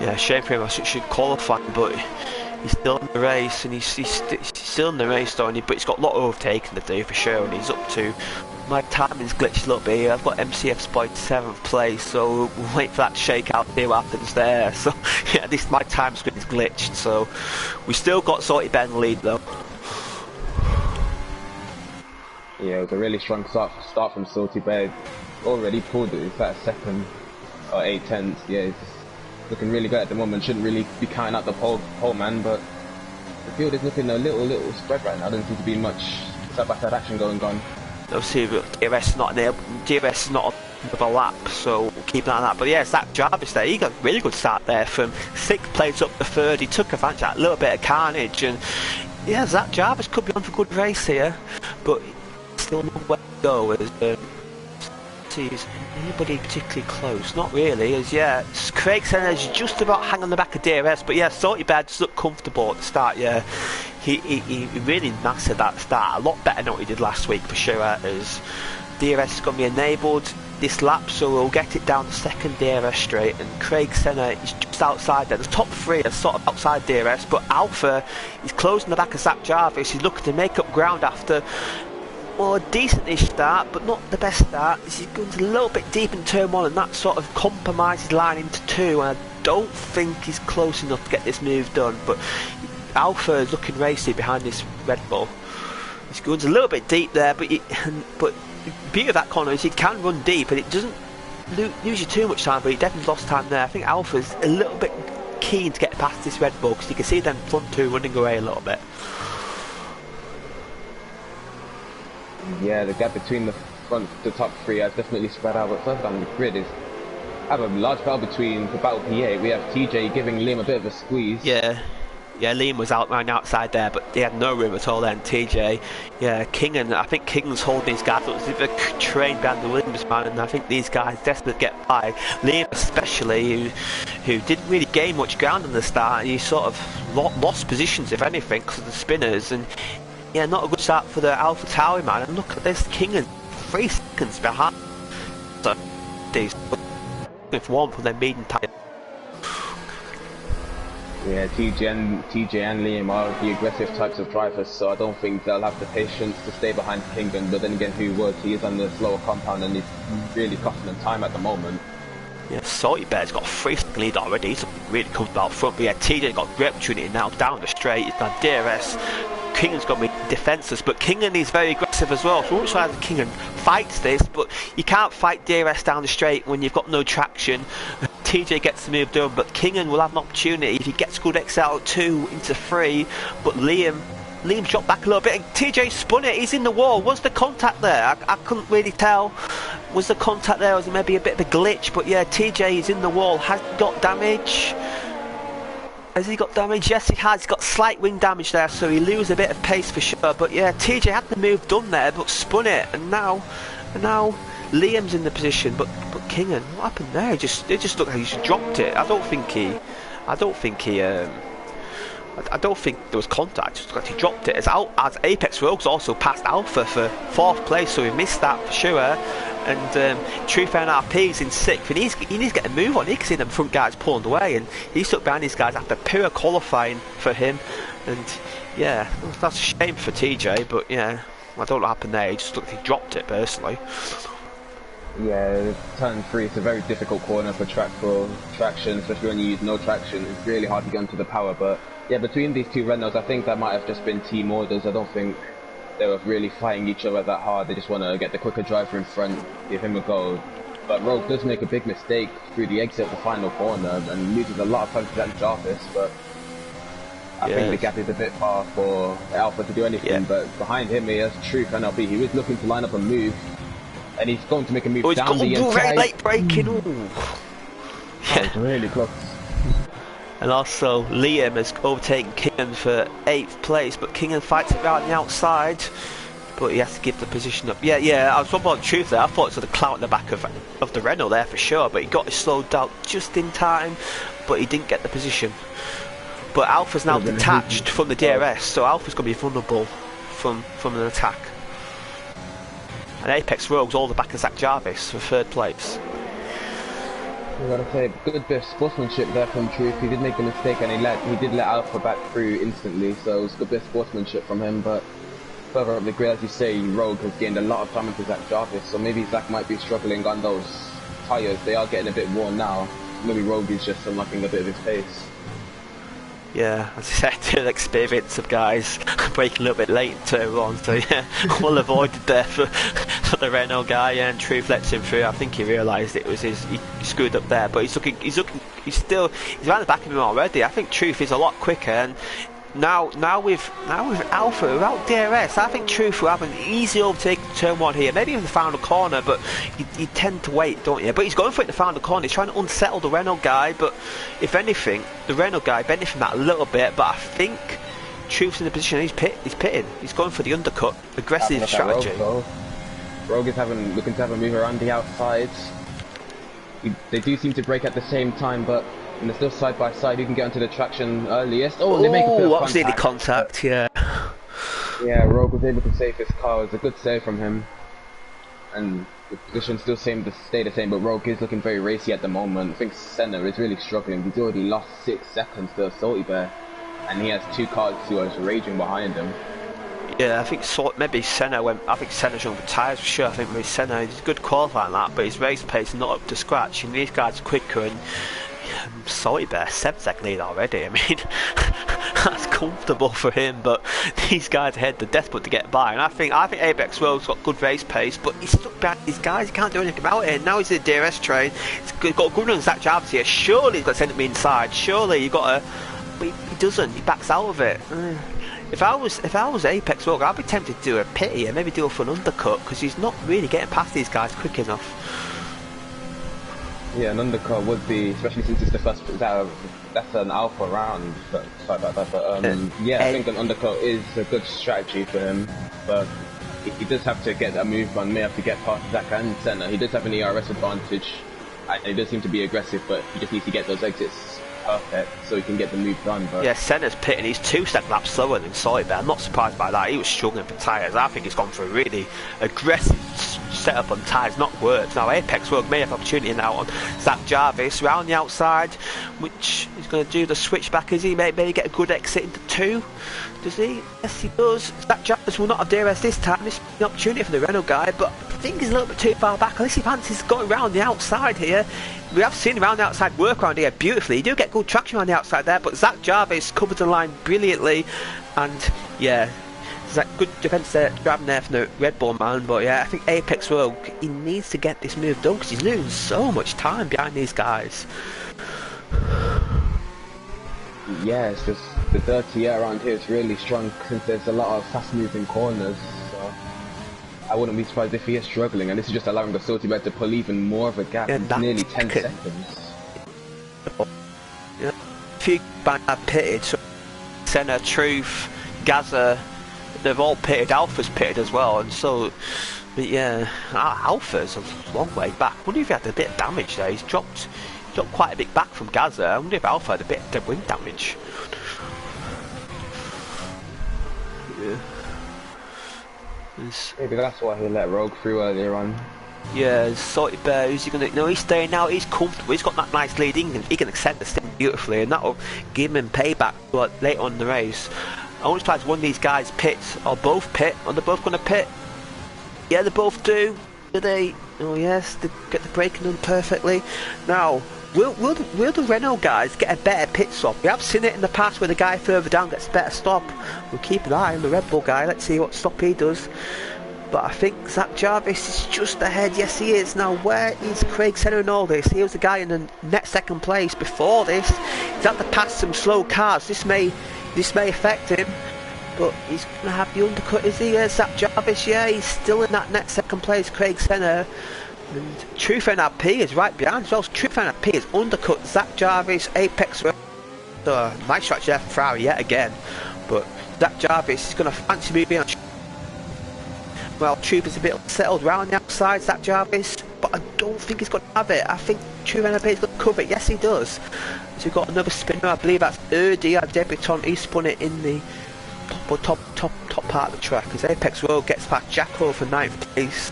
Yeah, shame for him. I should qualify, but he's still in the race, and he's still in the race though, but he's got a lot of overtaking to do for sure, and he's up to, my timing's glitched a little bit here. I've got MCF's boy to 7th place, so we'll wait for that shake out, see what happens there. So yeah, my time screen is glitched, so we still got Salty Ben in the lead though. Yeah, it was a really strong start from Salty Bear. Already pulled it. It's that 2nd or 8/10. Yeah, it's looking really good at the moment. Shouldn't really be counting out the pole man, but the field is looking a little spread right now. Doesn't seem to be much side-by-side action going on. Obviously, DRS is not of a lap, so we'll keep an eye on that. But yeah, Zach Jarvis there, he got a really good start there from 6th place up to 3rd. He took advantage of that little bit of carnage, and Yeah, Zach Jarvis could be on for a good race here, but still no way to go. As is anybody particularly close? Not really. As Craig Senna's just about hanging on the back of DRS, but Salty Bear just looked comfortable at the start. Yeah, he really mastered that start a lot better than what he did last week for sure. As DRS is going to be enabled this lap, so we'll get it down the second DRS straight, and Craig Senna is just outside there. The top three are sort of outside DRS, but Alpha is closing the back of Zach Jarvis. He's looking to make up ground after a decent-ish start, but not the best start. He's going a little bit deep in turn one, and that sort of compromises line into two, and I don't think he's close enough to get this move done, but Alpha is looking racy behind this Red Bull. He's going a little bit deep there, but the beauty of that corner is he can run deep, and it doesn't lose you too much time, but he definitely lost time there. I think Alpha's a little bit keen to get past this Red Bull, because you can see them front two running away a little bit. Yeah, the gap between the top three has definitely spread out, but further down the grid is have a large battle between the battle P8. We have TJ giving Liam a bit of a squeeze. Yeah, Liam was out around outside there, but he had no room at all then. TJ, Kingan, I think Kingan's holding these guys up. They're trained behind the Williams man, and I think these guys desperate to get by. Liam especially, who didn't really gain much ground in the start, and he sort of lost positions, if anything, because of the spinners, and not a good start for the Alpha Tauri man. And look at this, Kingan 3 seconds behind. So these with one from their maiden tyre. Yeah, TJ and Liam are the aggressive types of drivers, so I don't think they'll have the patience to stay behind Kingan, but then again, who would? He is on the slower compound and he's really costing them time at the moment. Yeah, Salty Bear's got a 3-second lead already. He's really comfortable out front, but TJ got a great opportunity now down the straight. He's got DRS. Kingan's got to be defenceless, but Kingan is very aggressive as well. So much as Kingan fights this, but you can't fight DRS down the straight when you've got no traction. TJ gets the move done, but Kingan will have an opportunity if he gets good XL2 into 3, but Liam dropped back a little bit, and TJ spun it. He's in the wall. Was the contact there? I couldn't really tell. Was the contact there, or was it maybe a bit of a glitch? But TJ is in the wall. Has he got damage? Has he got damage? Yes, he has. He's got slight wing damage there, so he loses a bit of pace for sure. But TJ had the move done there, but spun it, and now Liam's in the position. But Kingan, what happened there? It just looked like he just dropped it. I don't think there was contact. Just like he dropped it. As Apex Rogues also passed Alpha for 4th place, so he missed that for sure. And Truth NRP is in 6th, and he needs to get a move on. He can see them front guys pulling away, and he stuck behind these guys after pure qualifying for him. And that's a shame for TJ, but I don't know what happened there. He just looked like he dropped it personally. Yeah, turn 3 is a very difficult corner for traction, especially when you use no traction. It's really hard to get into the power, but between these two Renaults, I think that might have just been team orders. I don't think they were really fighting each other that hard. They just want to get the quicker driver in front, give him a go. But Rogue does make a big mistake through the exit of the final corner and loses a lot of time to that Jarvis, but I think the gap is a bit far for Alpha to do anything. But behind him he has Truth NLP. He was looking to line up a move, and he's going to make a move down the inside. Very late braking. It's really close. And also Liam has overtaken Kingan for 8th place, but Kingan fights it right on the outside, but he has to give the position up. I was talking about the truth there. I thought it was the clout in the back of the Renault there for sure, but he got it slowed down just in time, but he didn't get the position. But Alpha's now detached from the DRS, so Alpha's going to be vulnerable from an attack. And Apex Rogues all the back of Zach Jarvis for 3rd place. I gotta say, good bit of sportsmanship there from Truth. He did make a mistake, and he did let Alpha back through instantly, so it was a good bit of sportsmanship from him. But further up the grid, as you say, Rogue has gained a lot of time into Zach Jarvis, so maybe Zach might be struggling on those tyres. They are getting a bit worn now. Maybe Rogue is just unlocking a bit of his pace. As I said, the experience of guys braking a little bit late in turn 1, so well avoided there for the Renault guy, and Truth lets him through. I think he realised it was he screwed up there, but he's around the back of him already. I think Truth is a lot quicker, and now with Alpha without DRS, I think Truth will have an easy overtake in turn 1 here, maybe in the final corner, but you tend to wait, don't you? But he's going for it in the final corner. He's trying to unsettle the Renault guy, but if anything, the Renault guy benefited from that a little bit. But I think Truth's in the position he's pitting. He's going for the undercut, aggressive strategy. Rogue is looking to have a move around the outside. They do seem to break at the same time, but they're still side by side. Who can get onto the traction earliest? Oh, they make a bit of contact. Nearly contact, yeah. Yeah, Rogue was able to save his car. It was a good save from him. And the position still stay the same, but Rogue is looking very racy at the moment. I think Senna is really struggling. He's already lost 6 seconds to Salty Bear, and he has 2 cars who are raging behind him. Yeah, I think maybe Senna went. I think Senna's on the tyres for sure. I think maybe Senna is a good qualifying that, but his race pace is not up to scratch. And these guys are quicker, and Salty Bear 7-second lead already. I mean, that's comfortable for him. But these guys ahead, they're desperate to get by. And I think Apex World's got good race pace, but he's stuck behind these guys. He can't do anything about it. And now he's in the DRS train. He's got a good run on Zach Jarvis here. Surely he's got to send him inside. Surely you got to. But he doesn't. He backs out of it. If I was Apex World, I'd be tempted to do a pit here, maybe do a fun undercut, because he's not really getting past these guys quick enough. Yeah, an undercut would be, especially since it's the first. That's an alpha round, but sorry about that. But yeah, I think an undercut is a good strategy for him. But he does have to get a move on. May have to get past Zach and Senna. He does have an ERS advantage. He does seem to be aggressive, but he just needs to get those exits perfect so he can get the move done. But yeah, Senna's pitting. He's 2 second laps slower than Salty Bear. I'm not surprised by that. He was struggling for tyres. I think he's gone for a really aggressive setup on tyres, not worked. Now Apex World may have opportunity now on Zach Jarvis around the outside, which he's going to do the switch back. Is he maybe get a good exit into 2? Does he? Yes, he does. Zach Jarvis will not have DRS this time. This is an opportunity for the Renault guy, but I think he's a little bit too far back. Unless he fancies going around the outside here. We have seen around the outside work around here beautifully. You do get good traction around the outside there, but Zach Jarvis covered the line brilliantly, and yeah, Zach, good defence there, driving there from the Red Bull man. But yeah, I think Apex World, he needs to get this move done because he's losing so much time behind these guys. Yeah, it's just the dirty air around here is really strong since there's a lot of fast moving corners. So I wouldn't be surprised if he is struggling, and this is just allowing the Salty Bear to pull even more of a gap. Yeah, it's nearly 10 seconds. Yeah, a few bad pitted, so Senna, Truth, Gaza, they've all pitted. Alpha's pitted as well, and so, but yeah, Alpha's a long way back. I wonder if he had a bit of damage there. He's dropped quite a bit back from Gaza. I wonder if Alpha had a bit of wing damage. Yeah. Maybe that's why he let Rogue through earlier on. Yeah, Salty Bear, who's he gonna? No, he's staying now. He's comfortable. He's got that nice lead. He can extend the stint beautifully, and that'll give him payback later on in the race. I wonder if one of these guys pits or both pit. Are they both going to pit? Yeah, they both do. Do they? Oh yes, they get the braking done perfectly. Now, will the Renault guys get a better pit stop? We have seen it in the past where the guy further down gets a better stop. We'll keep an eye on the Red Bull guy. Let's see what stop he does. But I think Zach Jarvis is just ahead. Yes, he is. Now, where is Craig Senna in all this? He was the guy in the net second place before this. He's had to pass some slow cars. This may affect him. But he's going to have the undercut, is he? Zach Jarvis, yeah, he's still in that net second place. Craig Senna. And Truth NRP is right behind as well. Truth NRP is undercut Zach Jarvis, Apex. Nice strategy there for Ferrari yet again. But Zach Jarvis is going to fancy moving on. Well, Truth is a bit unsettled round the outside, Zach Jarvis, but I don't think he's going to have it. I think Truth NRP is going to cover it. Yes, he does. So we've got another spinner. I believe that's Erdi, our debutant. He spun it in the top part of the track as Apex World gets past Jacko for 9th place.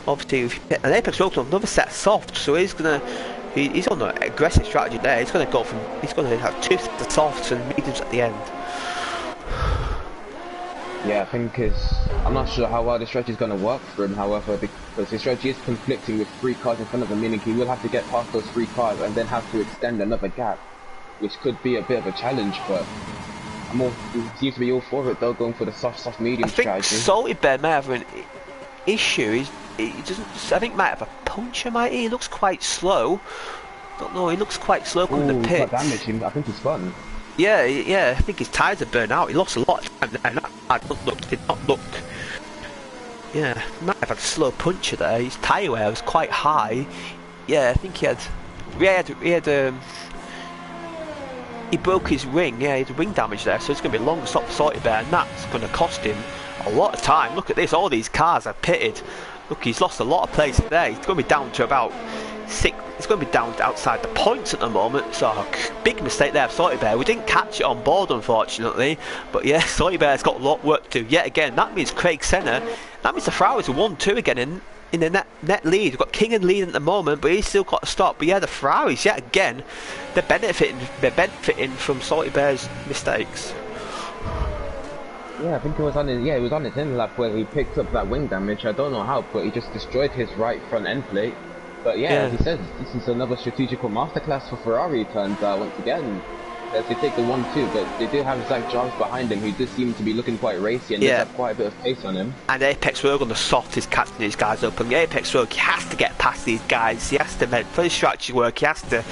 Obviously, and Apex World's on another set of soft, so he's on an aggressive strategy there. He's going to have 2 sets of softs and mediums at the end. Yeah, I think I'm not sure how well the strategy is going to work for him, however, because his strategy is conflicting with 3 cars in front of him, meaning he will have to get past those 3 cars and then have to extend another gap, which could be a bit of a challenge, but he seems to be all for it though, going for the soft medium strategy. I think Salty Bear may have an issue. He doesn't. I think might have a puncture. Might he? He looks quite slow. Don't know. He looks quite slow coming to the pits. He's got damage. I think he's spun. Yeah. I think his tyres are burnt out. He lost a lot of time there. Did not look. Yeah, might have had a slow puncher there. His tyre wear was quite high. Yeah, I think he had he broke his wing. Yeah, he had wing damage there, so it's going to be a long stop for Salty Bear, and that's going to cost him a lot of time. Look at this, all these cars are pitted. Look, he's lost a lot of places there. He's going to be down to about 6. It's going to be down to outside the points at the moment. So big mistake there of Salty Bear. We didn't catch it on board, unfortunately. But yeah, Salty Bear's got a lot of work to do yet again. That means Craig Senna. That means the Ferraris are 1-2 again in the net lead. We've got King in lead at the moment, but he's still got to stop. But yeah, the Ferraris yet again, they're benefiting from Salty Bear's mistakes. Yeah, I think it was on his, it was on his in lap where he picked up that wing damage. I don't know how, but he just destroyed his right front end plate. But yeah, as he said, this is another strategical masterclass for Ferrari. Turns out once again, as they take the 1-2, but they do have Zach Jarvis behind him, who does seem to be looking quite racy and does have quite a bit of pace on him. And Apex Rogue on the soft is catching these guys up. And Apex Rogue, he has to get past these guys. He has to make for his strategy work. He has to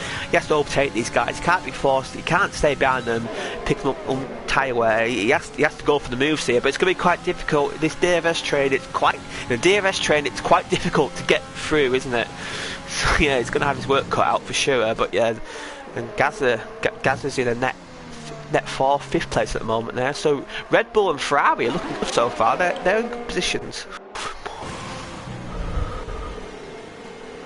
overtake these guys. He can't be forced. He can't stay behind them, pick them up on tyre wear. He has to go for the moves here. But it's going to be quite difficult. This DRS train, it's quite difficult to get through, isn't it? So yeah, he's going to have his work cut out for sure. But yeah. And Gazza's in a net 4th, 5th place at the moment there. So Red Bull and Ferrari are looking good so far. They're in good positions.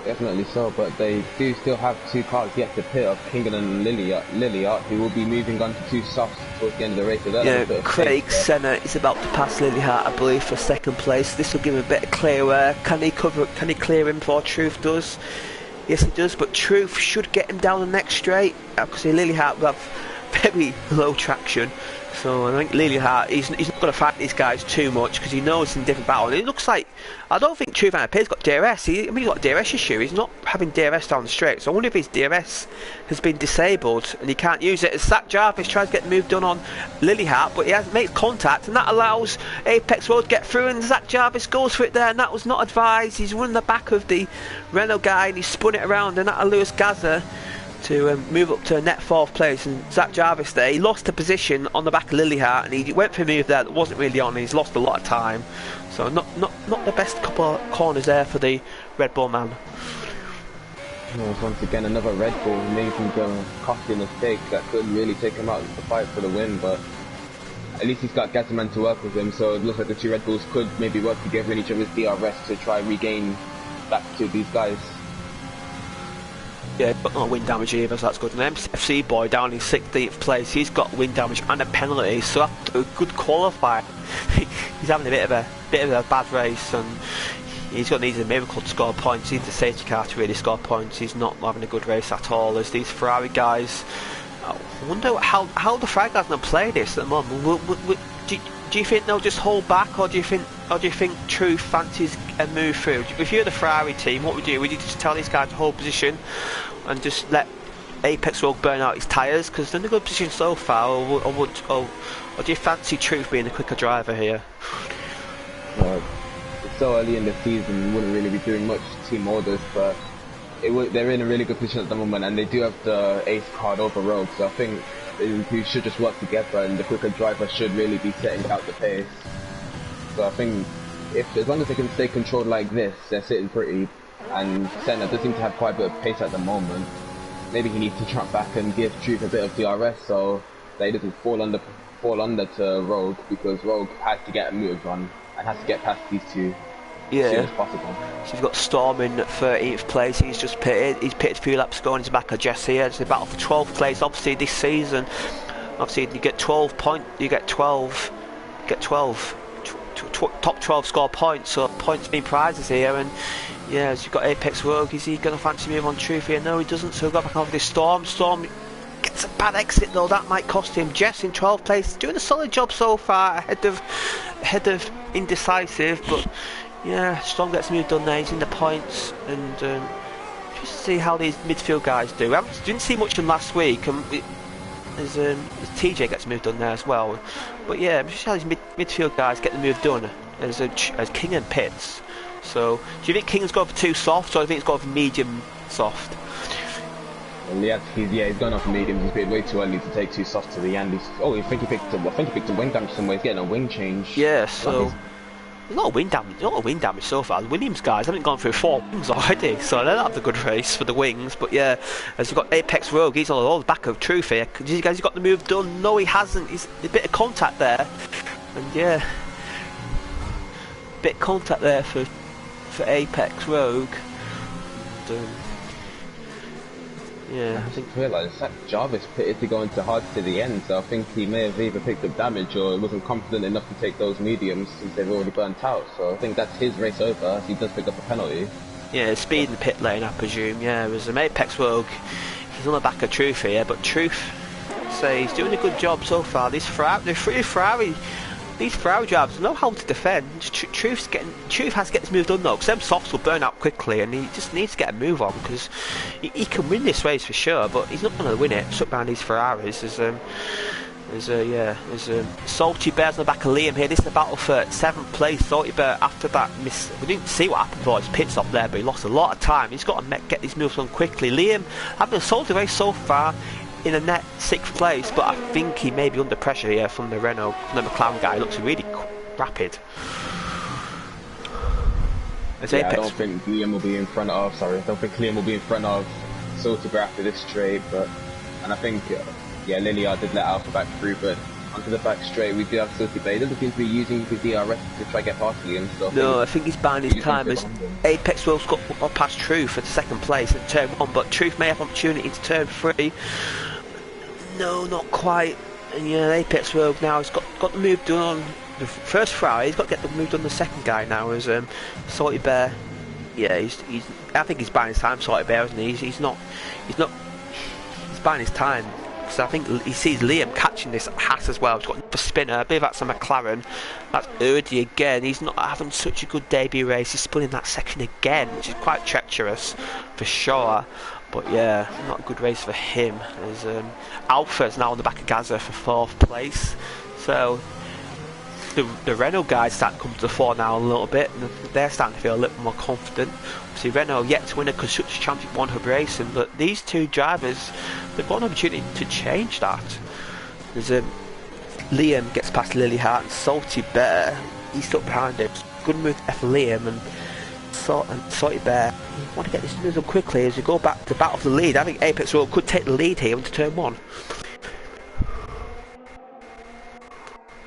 Definitely so, but they do still have 2 cars yet to pit of Kingen and Lilliard, who will be moving on to 2 softs towards the end of the race. So yeah, Craig Senna is about to pass Lilliard, I believe, for 2nd place. This will give him a bit of clear air. Can he clear him before Truth does? Yes, he does, but Truth should get him down the next straight because Lilliard will have very low traction. So I think Lilliard, he's not going to fight these guys too much because he knows it's in different battle. And it looks like, I don't think Truth has got DRS. He's got a DRS issue. He's not having DRS down the straight. So I wonder if his DRS has been disabled and he can't use it. As Zach Jarvis tries to get the move done on Lilliard, but he has made contact, and that allows Apex Road to get through, and Zach Jarvis goes for it there, and that was not advised. He's run the back of the Renault guy and he spun it around, and that allows Gaza to move up to a net 4th place. And Zach Jarvis there, he lost the position on the back of Lilliard, and he went for a move there that wasn't really on. He's lost a lot of time, so not the best couple of corners there for the Red Bull man. Once again, another Red Bull making a costly mistake that could really take him out of the fight for the win, but at least he's got Gazzaman to work with him, so it looks like the 2 Red Bulls could maybe work together in each other's DRS to try regain back to these guys. Yeah, but not wind damage either, so that's good. And the MCFC boy down in 16th place, he's got wind damage and a penalty, so after a good qualifier, he's having a bit of a bad race, and he's going to need a miracle to score points. He needs a safety car to really score points. He's not having a good race at all. As these Ferrari guys, I wonder how the Ferrari guys are going to play this at the moment. Do you think they'll just hold back, or do you think Truth fancies a move through? If you're the Ferrari team, what would you do? Would you just tell these guys to hold position and just let Apex Rogue burn out his tyres because they're in a good position so far, or do you fancy Truth being the quicker driver here? It's so early in the season, wouldn't really be doing much team orders, but they're in a really good position at the moment, and they do have the ace card over Rogue, so I think we should just work together, and the quicker driver should really be setting out the pace. So I think as long as they can stay controlled like this, they're sitting pretty. And Senna does seem to have quite a bit of pace at the moment. Maybe he needs to drop back and give Truth a bit of DRS so that he doesn't fall under to Rogue, because Rogue has to get a move on and has to get past these 2 as soon as possible. So you've got Storm in 13th place. He's just pitted. He's pitted a few laps ago, and he's back at Jesse. It's a battle for 12th place. Obviously this season, you get 12 points. You get 12. Top 12 score points. So points being prizes here, and yeah, as you've got Apex Rogue, is he going to fancy move on Truth here? No, he doesn't, so we'll go back over this Storm. Storm gets a bad exit though, that might cost him. Jess in 12th place, doing a solid job so far, ahead of Indecisive, but yeah, Storm gets move done there, he's in the points, and just see how these midfield guys do. I didn't see much from last week, and as TJ gets move done there as well, but yeah, just how these midfield guys get the move done as King and Pitts. So, do you think King's gone for 2 soft, or do you think he's gone for medium soft? Well, yeah, he's gone off medium. He's been way too early to take 2 soft to the end. I think he picked a wing damage somewhere. He's getting a wing change. Yeah, so There's a lot of wind damage so far. The Williams guys haven't gone through 4 wings already, so they'll have a good race for the wings. But yeah, as you've got Apex Rogue, he's on the back of Truth here. You guys got the move done? No, he hasn't. He's a bit of contact there, and yeah, bit of contact there for Apex Rogue. And, yeah, I think realised that Jarvis pitted to go into hard to the end, so I think he may have either picked up damage or wasn't confident enough to take those mediums since they've already burnt out. So I think that's his race over, as he does pick up a penalty. Yeah, speed in the pit lane, I presume. Yeah, it was an Apex Rogue. He's on the back of Truth here, but Truth, say, he's doing a good job so far. These Ferrari drivers know how to defend. Truth has to get this move done though, because them softs will burn out quickly, and he just needs to get a move on, because he can win this race for sure, but he's not going to win it stuck around these Ferraris. There's Salty Bear's on the back of Liam here. This is the battle for 7th place. Salty Bear, after that miss, we didn't see what happened for his pit stop there, but he lost a lot of time. He's got to get these moves on quickly. Liam having a salty race so far, in a net 6th place, but I think he may be under pressure here from the Renault, from the McLaren guy. He looks really rapid. Yeah, I don't think Liam will be in front of. Sorry, I don't think Liam will be in front of Saltiber after this straight. And I think Liliard did let Alpha back through, but onto the back straight we do have Saltiber. He doesn't seem to be using his DRS to try to get past Liam. So no, I think he's buying his time as Apex World's got past Truth for the 2nd place at turn 1, but Truth may have opportunity to turn 3. No, not quite. And yeah, Apex Rogue now has got the move done on the first Ferrari. He's got to get the move done on the second guy now. As Salty Bear, yeah, he's. I think he's buying his time, Salty Bear, isn't he? He's buying his time. because I think he sees Liam catching this Haas as well. He's got another spinner. I believe that's a McLaren. That's Erdy again. He's not having such a good debut race. He's spinning that section again, which is quite treacherous for sure. But yeah, not a good race for him. As Alpha's now on the back of Gaza for 4th place. So the Renault guys start to come to the fore now a little bit, and they're starting to feel a little more confident. Obviously Renault yet to win a Constructors' Championship 1 Hub Racing, but these two drivers, they've got an opportunity to change that. There's Liam gets past Lily Hart and Salty Bear, he's stuck behind him. Good move there for Liam, and Salty Bear, you want to get this move up quickly as you go back to battle for the lead. I think Apex World could take the lead here into turn 1.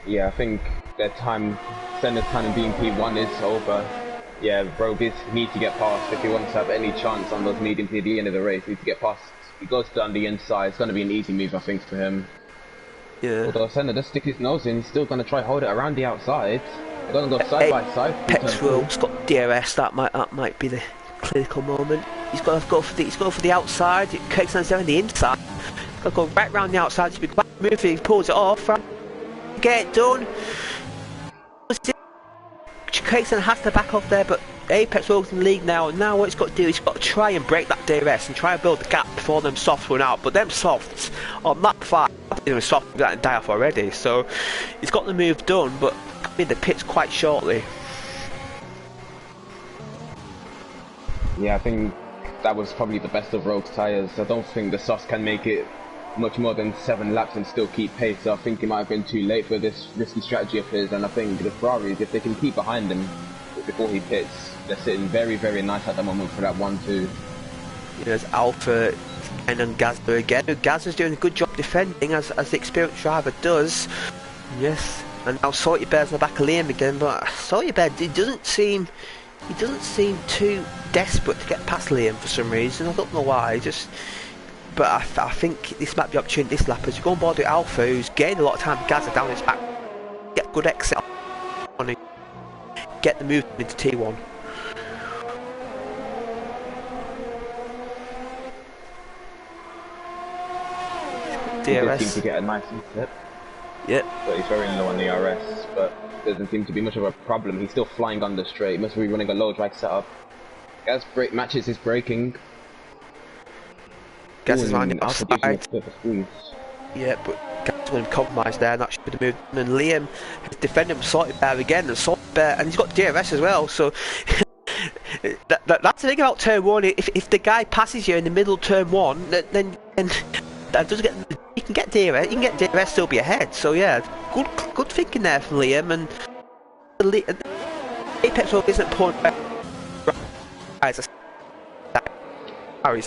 Yeah, I think their time, Senna's time in being P1 is over. Yeah, Rogue needs to get past if he wants to have any chance on those mediums at the end of the race. He needs to get past. He goes down the inside. It's going to be an easy move, I think, for him. Yeah. Although Senna does stick his nose in, he's still going to try hold it around the outside. They're going to go side by side. Apex World's got DRS. That might be the critical moment. He's got to go for the outside. Kirkland's there on the inside. He's got to go right round the outside to be quite moving. He pulls it off. Get it done. Kirkland has to back off there, but Apex World's in the league now. And now what he's got to do is he's got to try and break that DRS and try and build the gap before them softs run out. But them softs on lap 5, soft that and die off already. So he's got the move done, but in the pits quite shortly. Yeah, I think that was probably the best of Rogue's tyres. I don't think the softs can make it much more than 7 laps and still keep pace, so I think it might have been too late for this risky strategy of his. And I think the Ferraris, if they can keep behind him before he pits, they're sitting very, very nice at the moment for that 1-2. There's Alpha and then Gazza again. Gazza's doing a good job defending as the experienced driver does. Yes, and now Salty Bear's in the back of Liam again, but Salty Bear, he doesn't seem too desperate to get past Liam for some reason. I don't know why. But I think this might be opportunity this lap as you go on board with Alpha, who's gained a lot of time. Gaza down his back, get good exit on him, get the move into T1. DRS. He seems to get a nice step. Yep. But he's very low on the RS, but doesn't seem to be much of a problem. He's still flying on the straight. He must be running a low drag setup. Gaz matches his braking. Gaz is on the outside. Yeah, but Gaz is going to be compromised there, and that should be the move. And Liam has defended Salty Bear again, and he's got DRS as well, so that's the thing about turn 1. If the guy passes you in the middle of turn 1, then that doesn't get, you can get DRS, still be ahead. So yeah, good thinking there from Liam, and Apex Rogue isn't pulling back. It's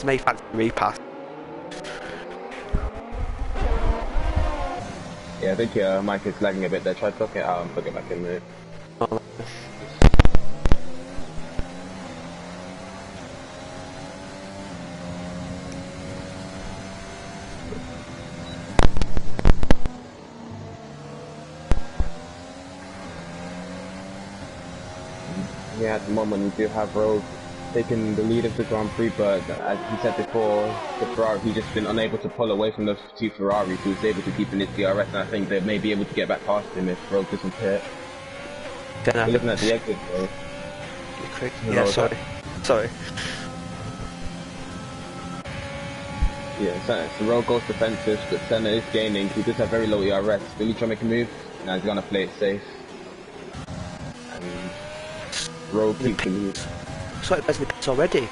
made fancy repass. Yeah, I think your mic is lagging a bit there. Try to plug it out and plug it back in there. Yeah, at the moment we do have Rogue taking the lead of the Grand Prix, but as he said before, the Ferrari, he's just been unable to pull away from those two Ferraris, so he's able to keep in his DRS, and I think they may be able to get back past him if Rogue doesn't pit. We're looking at the exit though. Yeah, sorry. Yeah, so Rogue goes defensive, but Senna is gaining. He does have very low ERS. Will he try to make a move? Now he's gonna play it safe. And Rogue keeps the lead. So it has pits already.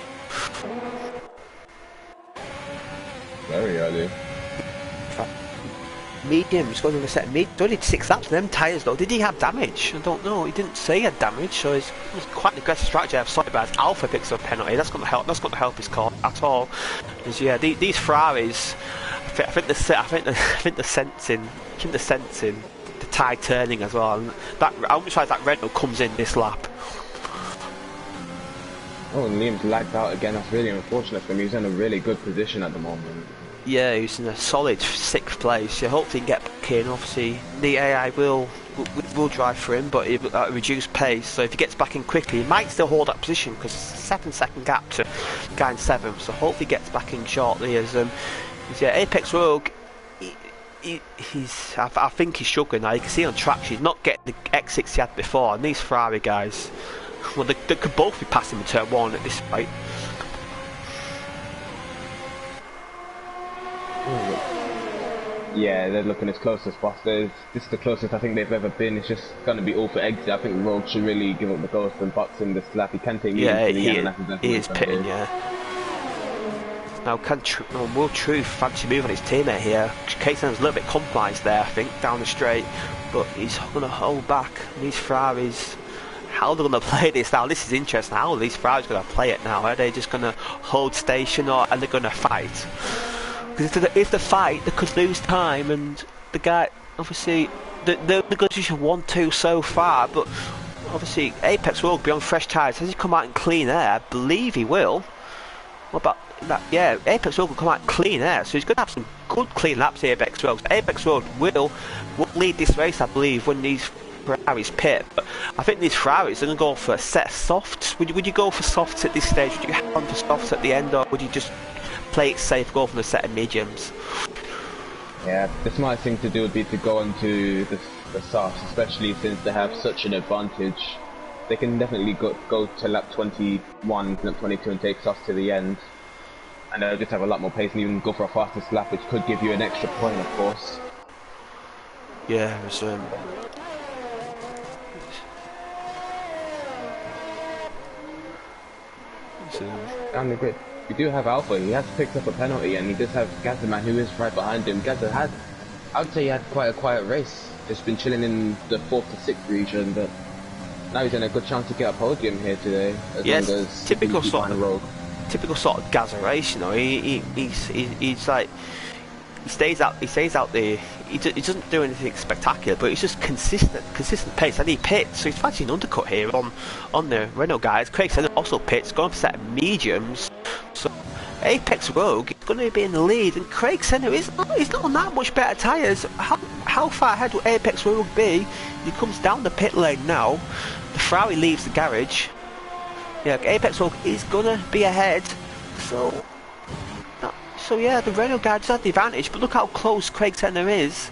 Very early. Mediums, going on a set of mediums. Only 6 laps. Them tyres though. Did he have damage? I don't know. He didn't say he had damage, so it was quite an aggressive strategy. I've sorted about Alpha picks up a penalty. That's going to help. That's going to help his car at all. Because yeah, these Ferraris. I think they're sensing the tyre turning as well. And that how much like that Renault comes in this lap. Oh, and Liam's lagged out again. That's really unfortunate for him. He's in a really good position at the moment. Yeah, he's in a solid 6th place. So hopefully he can get back in. Obviously, the AI will drive for him, but at a reduced pace. So if he gets back in quickly, he might still hold that position because it's a 7-second gap to guy in 7th. So hopefully he gets back in shortly. As yeah, Apex Rogue. I think he's struggling now. You can see on track he's not getting the exits he had before. And these Ferrari guys, well, they could both be passing in turn 1 at this rate. Yeah, they're looking as close as possible. This is the closest I think they've ever been. It's just going to be all for exit. I think Rogue should really give up the ghost and box him the slap. He can take me into the end. He is pitting, yeah. Now, will Truth fancy move on his teammate here? Kaysen's a little bit compromised there, I think, down the straight, but he's going to hold back. And these Ferraris, how they're going to play this now? This is interesting. How are these Ferraris going to play it now? Are they just going to hold station, or are they going to fight? Because if they fight, they could lose time, and the guy, obviously, the negotiation 1-2 so far, but obviously Apex will be on fresh tyres. Has he come out in clean air? I believe he will. What about that? Yeah, Apex Road will come out clean air, so he's going to have some good clean laps here, Apex Road. Apex Road will lead this race, I believe, when these Ferraris pit. But I think these Ferraris are going to go for a set of softs. Would you go for softs at this stage? Would you have on for softs at the end, or would you just play it safe, go for a set of mediums? Yeah, the smart thing to do would be to go into the softs, especially since they have such an advantage. They can definitely go to lap 21, lap 22 and take softs to the end. And they'll just have a lot more pace and even go for a fastest lap, which could give you an extra point, of course. Yeah, it's down the grid. We do have Alpha. He has picked up a penalty, and he does have Gazzaman, who is right behind him. Gazza had, I would say, he had quite a quiet race. Just been chilling in the 4th to 6th region, but now he's in a good chance to get a podium here today. As long as typical he's sort of Rogue. Typical sort of Gazza race, you know. He's like he stays out there. He doesn't do anything spectacular, but he's just consistent pace. And he pits, so he's actually an undercut here on the Renault guys. Craig Senna also pits, going for a set of mediums. So Apex Rogue is going to be in the lead, and Craig Senna he's not on that much better tyres. How far ahead will Apex Rogue be? He comes down the pit lane now. The Ferrari leaves the garage. Yeah, Apex Rogue is gonna be ahead. So yeah, the Renault guy does have the advantage, but look how close Craig Senna is.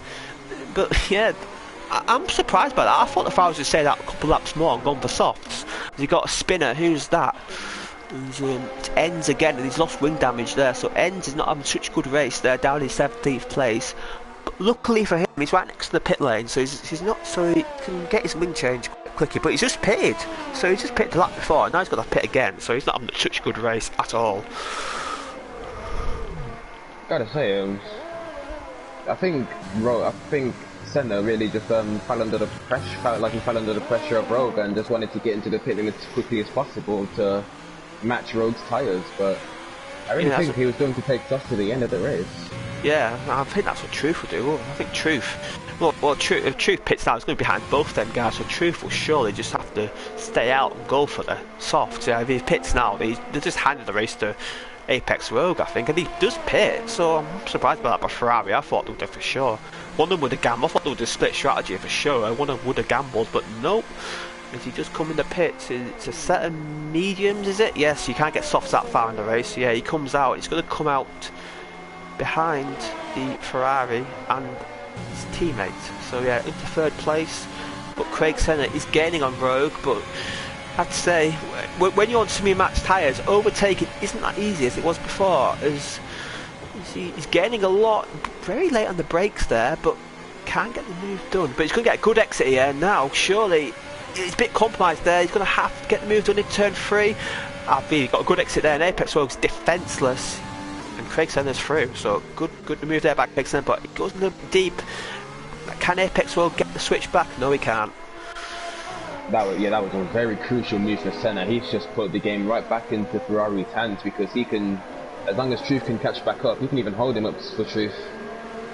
But yeah, I'm surprised by that. I thought the Ferraris would say that a couple laps more and gone for softs. He got a spinner. Who's that? It ends again, and he's lost wing damage there. So Ends is not having such a good race there, down in 17th place. But luckily for him, he's right next to the pit lane, so he's not, so he can get his wing change quickly. But he's just pitted, so he's just pitted the lap before, and now he's got to pit again. So he's not having such a good race at all. Senna really just fell under the pressure, felt like he fell under the pressure of Rogue and just wanted to get into the pit lane as quickly as possible to match Rogue's tyres, but I really think he was going to take us to the end of the race. Yeah, I think that's what Truth will do. I think Truth, if Truth pits out, it's going to be behind both them guys, so Truth will surely just have to stay out and go for the softs. Yeah, if he pits now, they just handed the race to Apex Rogue, I think, and he does pit, so I'm surprised by that by Ferrari. I thought they would have for sure. One of them would have gambled, I thought they would have split strategy for sure. One of them would have gambled, but nope. As he just come in the pits, it's a set of mediums, is it? Yes, you can't get softs that far in the race. Yeah, he comes out, he's going to come out behind the Ferrari and his teammates. So yeah, into third place, but Craig Senna is gaining on Rogue, but I'd say when you're on semi-match tyres, overtaking isn't that easy as it was before, as he's gaining a lot, very late on the brakes there, but can't get the move done. But he's going to get a good exit here now, surely. He's a bit compromised there, he's going to have to get the move done in turn 3. I've really got a good exit there, and Apex Rogue's defenceless, and Craig Senna's through, so good move there by Craig Senna, but it goes in the deep. Can Apex Rogue get the switch back? No, he can't. That was a very crucial move for Senna. He's just put the game right back into Ferrari's hands, because he can, as long as Truth can catch back up, he can even hold him up for Truth.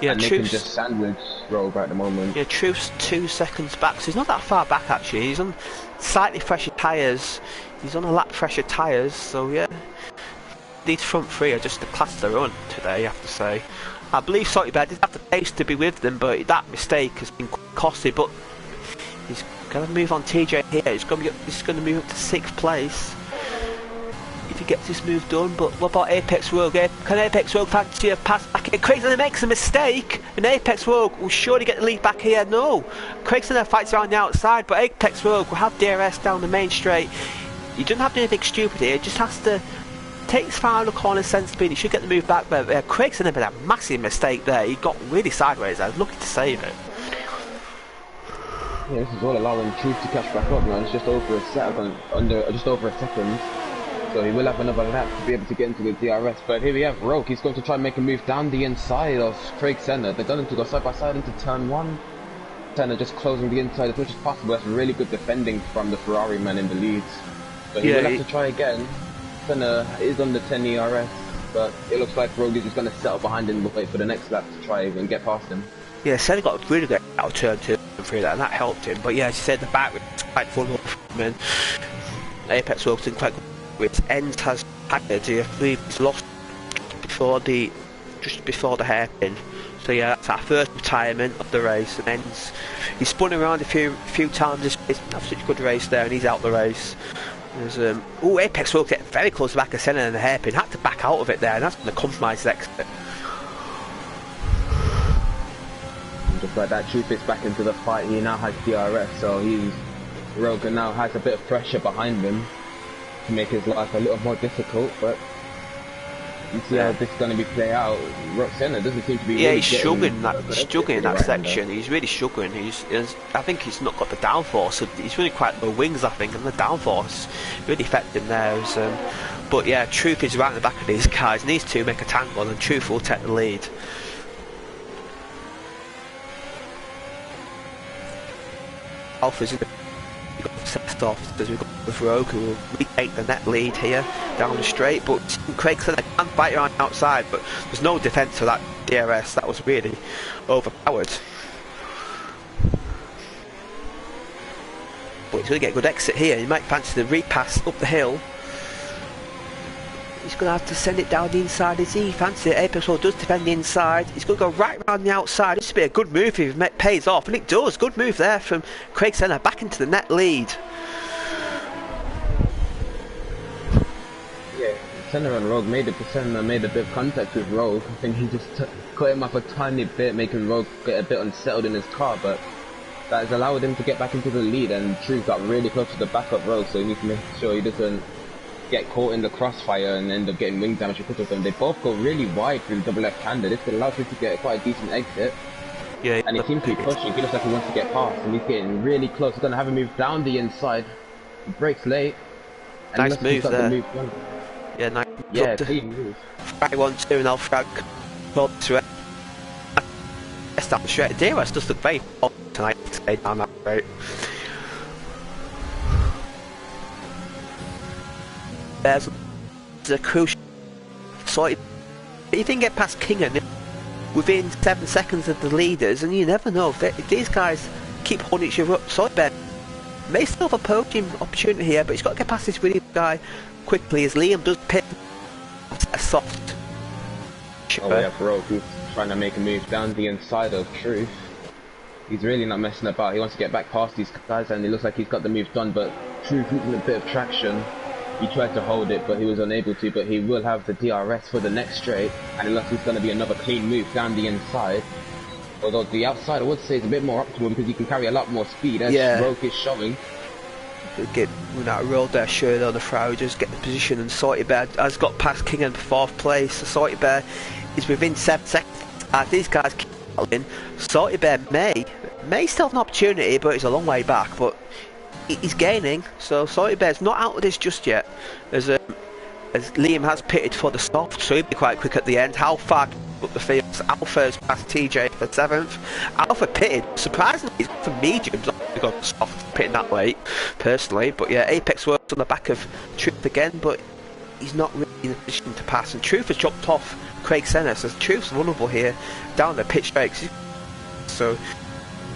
Yeah, and they can just sandwich Rogue at the moment. Yeah, Truth's 2 seconds back, so he's not that far back actually. He's on slightly fresher tyres. He's on a lap fresher tyres, so yeah. These front 3 are just the class they're on today, I have to say. I believe Salty Bear did have the pace to be with them, but that mistake has been costly. But he's going to move on TJ here. He's going to move up to 6th place if he gets this move done. But what about Apex Rogue? Can Apex Rogue fancy a pass back here? Craig Senna makes a mistake, and Apex Rogue will surely get the lead back here. No, Craig Senna fights around the outside, but Apex Rogue will have DRS down the main straight. He doesn't have to do anything stupid here. He just has to take his final corner sensibly. He should get the move back, but Craig Senna made a massive mistake there. He got really sideways. I was lucky to save it. Yeah, this is all allowing Truth to catch back up, man. It's just over just over a second. So he will have another lap to be able to get into the DRS. But here we have Rogue. He's going to try and make a move down the inside of Craig Senna. They're going to go side by side into turn 1. Senna just closing the inside as much as possible. That's really good defending from the Ferrari man in the lead. But he will have to try again. Senna is on the 10 ERS, but it looks like Rogue is just going to settle behind him and wait for the next lap to try and get past him. Yeah, Senna got really good out of turn 2 through that, and that helped him. But yeah, as you said, the back was quite vulnerable for him, and Apex Rogue didn't quite good. Its ends has Sahkir, I believe he's lost just before the hairpin. So yeah, that's our first retirement of the race, and ends. He spun around a few times. It's such a good race there, and he's out the race. There's Apex Rogue getting very close to the back of Senna and the hairpin. Had to back out of it there, and that's going to compromise the exit. And just like that, Truth fits back into the fight. He now has DRS, so Rogue now has a bit of pressure behind him to make his life a little more difficult, but you see how this is going to be play out. Senna doesn't seem to be. Yeah, he's struggling in that section. He's really struggling. I think he's not got the downforce. He's really quite low wings, I think, and the downforce really affected him there. But yeah, Truth is right in the back of these guys. These two make a tangle, and Truth will take the lead. Alpha's in the set off as we've got with Rogue, who will retake the net lead here down the straight, but Craig Senna can fight around the outside, but there's no defence for that DRS. That was really overpowered. But he's going to get a good exit here. He might fancy the repass up the hill. He's going to have to send it down the inside. Is he fancy it? Apex Rogue does defend the inside. He's going to go right around the outside. This would be a good move if it pays off, and it does. Good move there from Craig Senna back into the net lead. Yeah, Senna and Rogue made a bit of contact with Rogue. I think he just cut him off a tiny bit, making Rogue get a bit unsettled in his car, but that has allowed him to get back into the lead, and Truth got really close to the backup Rogue, so he needs to make sure he doesn't get caught in the crossfire and end up getting wing damage because of them. They both go really wide through the double left-hander. This could allow him to get quite a decent exit. Yeah, and he seems to be pushing. He looks like he wants to get past, and he's getting really close. He's going to have him move down the inside. He breaks late. And nice move there. Yeah, nice. Yeah, clean move. Frag 1-2, and I'll frag 12 to it. down the straight. DRS does look very tonight today down that straight. There's a crucial sort of, you didn't get past Kingan within 7 seconds of the leaders, and you never know if these guys keep holding each other up. Soyberg may still have a podium opportunity here, but he's got to get past this really guy quickly as Liam does pit a soft. Oh yeah, Rogue, who's trying to make a move down the inside of Truth. He's really not messing about. He wants to get back past these guys, and it looks like he's got the move done, but Truth losing a bit of traction. He tried to hold it, but he was unable to, but he will have the DRS for the next straight, and it looks like it's going to be another clean move down the inside. Although the outside, I would say, is a bit more optimum because you can carry a lot more speed, as Rogue is showing. Get that roll there, sure on the Ferrari, just get the position, and Salty Bear has got past King in 4th place. So Salty Bear is within 7 seconds. As these guys keep in, Salty Bear may still have an opportunity, but he's a long way back. But he's gaining, so Salty Bear's not out of this just yet. As Liam has pitted for the soft, so he'll be quite quick at the end. How far up the field? Alpha's past TJ for 7th. Alpha pitted, surprisingly, he's for mediums. He got soft pitting that late, personally. But yeah, Apex works on the back of Truth again, but he's not really in a position to pass. And Truth has dropped off Craig Senna, so Truth's vulnerable here down the pitch straight. So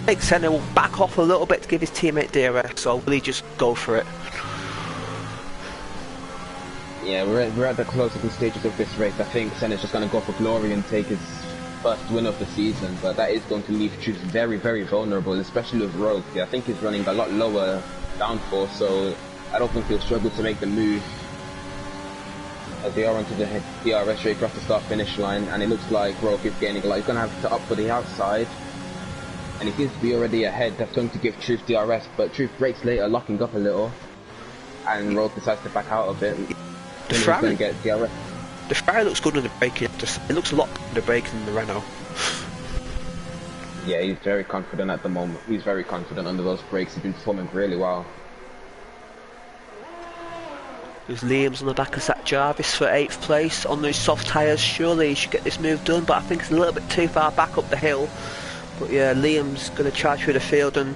Craig Senna will back off a little bit to give his teammate DRS, so will he just go for it? Yeah, we're at the closing stages of this race. I think Senna's just going to go for glory and take his first win of the season, but that is going to leave Truth very, very vulnerable, especially with Rogue. I think he's running a lot lower downforce, so I don't think he'll struggle to make the move as they are onto the DRS straight across the start-finish line, and it looks like Rogue is gaining a lot. He's going to have to up for the outside, and he seems to be already ahead. That's going to give Truth DRS, but Truth breaks later, locking up a little, and Rogue decides to back out of it. The Ferrari looks good on the braking. It looks a lot better on the braking than the Renault. Yeah, he's very confident at the moment. He's very confident under those brakes. He's been performing really well. There's Liam's on the back of Zach Jarvis for 8th place on those soft tyres. Surely he should get this move done, but I think it's a little bit too far back up the hill. But yeah, Liam's going to charge through the field, and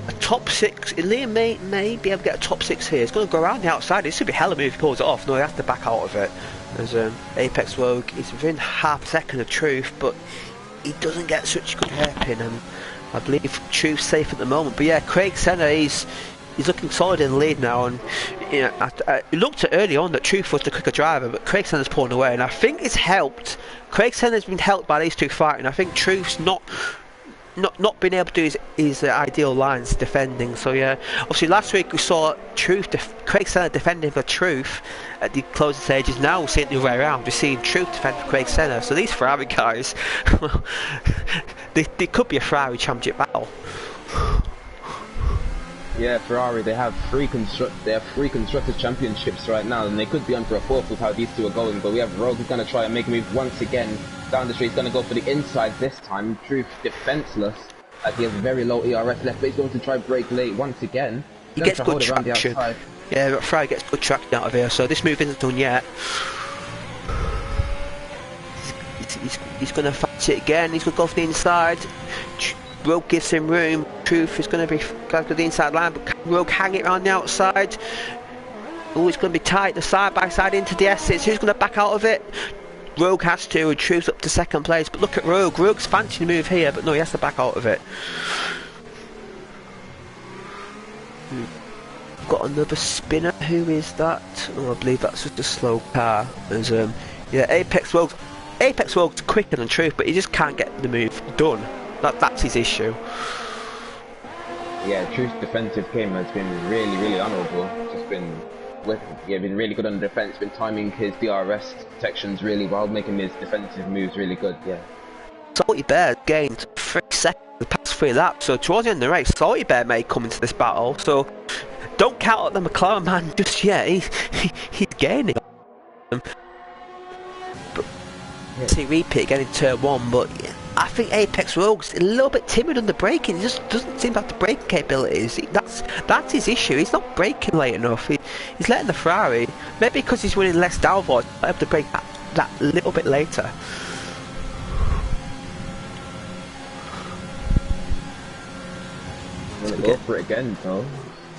a top 6. Liam may be able to get a top 6 here. He's going to go around the outside. This should be hell of a move if he pulls it off. No, he has to back out of it. As Apex Rogue is within half a second of Truth, but he doesn't get such good hairpin, and I believe Truth's safe at the moment. But yeah, Craig Senna, he's looking solid in the lead now, and you know, it looked early on that Truth was the quicker driver, but Craig Senna's pulling away, and I think it's helped. Craig Senna's been helped by these two fighting. I think Truth's not being able to do his ideal lines defending. So yeah, obviously last week we saw Craig Senna defending for Truth at the closing stages. Now we're seeing it the other way around. We're seeing Truth defend for Craig Senna. So these Ferrari guys, they could be a Ferrari championship battle. Yeah, Ferrari, they have three constructors championships right now, and they could be on for a 4th with how these two are going. But we have Rogue who's going to try and make a move once again down the street. He's going to go for the inside this time. Truth defenseless, as he has very low ERS left, but he's going to try break late once again. He gets good traction. Yeah, but Ferrari gets good traction out of here, so this move isn't done yet. He's going to fancy it again. He's going to go for the inside. Rogue gives him room. Truth is going to be going to the inside line, but can Rogue hang it on the outside? Oh, it's going to be tight. The side by side into the S6. Who's going to back out of it? Rogue has to, and Truth's up to 2nd place. But look at Rogue. Rogue's fancy the move here, but no, he has to back out of it. Got another spinner. Who is that? Oh, I believe that's just a slow car. There's yeah, Apex Rogue's quicker than Truth, but he just can't get the move done. That's his issue. Yeah, Truth's defensive game has been really, really honourable. Just been been really good on defence. Been timing his DRS protections really well, making his defensive moves really good. Yeah. Salty Bear gained 3 seconds the past 3 laps, so towards the end of the race, Salty Bear may come into this battle. So don't count out the McLaren man just yet. He's gaining. But see repeat again in turn 1, but. Yeah, I think Apex Rogue's a little bit timid on the braking. He just doesn't seem to have the braking capabilities. That's his issue. He's not braking late enough. He's letting the Ferrari, maybe because he's winning less downforce, able to brake that little bit later. I'm gonna go for it again, though.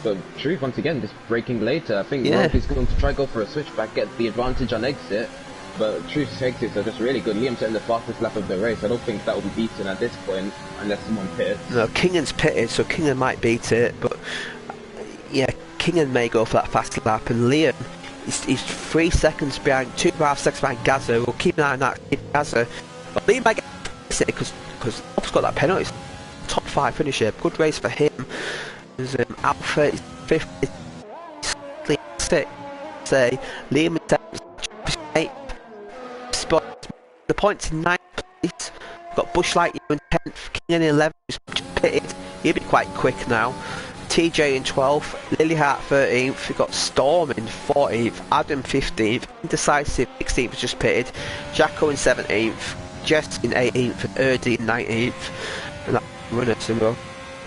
But Truth, once again, just braking later. I think Rogue is going to try go for a switchback, get the advantage on exit. But Truth's exits are just really good. Liam setting the fastest lap of the race. I don't think that will be beaten at this point, unless someone pits. No, Kinghan's pitted, so Kinghan might beat it. But yeah, Kinghan may go for that fast lap. And Liam, he's 3 seconds behind, 2.5 seconds behind Gaza. We'll keep an eye on that. Gaza. But Liam might get it because Alpha's got that penalty. Top 5 finisher. Good race for him. There's Alpha is 5th, 6th. Say Liam is 8th. Spot the points in 9th place. Got Bushlight in 10th. King in 11th. Just pitted. He'll be quite quick now. TJ in 12th. Lilyheart 13th. We've got Storm in 14th. Adam 15th. Indecisive 16th just pitted. Jacko in 17th. Jess in 18th. And Erdy in 19th. And that runner so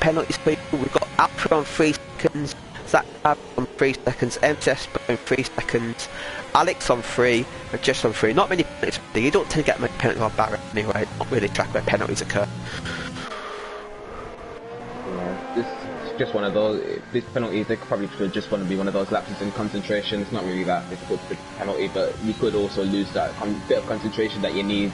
penalties people. We've got Alpha on 3 seconds. Zach on 3 seconds. MTS on 3 seconds. Alex on 3 and Jess on 3. Not many penalties. You don't tend to get many penalties on Bahrain anyway. Not really track where penalties occur. Yeah, this is just one of those. These penalties, they probably should just want to be one of those lapses in concentration. It's not really that difficult to penalty, but you could also lose that bit of concentration that you need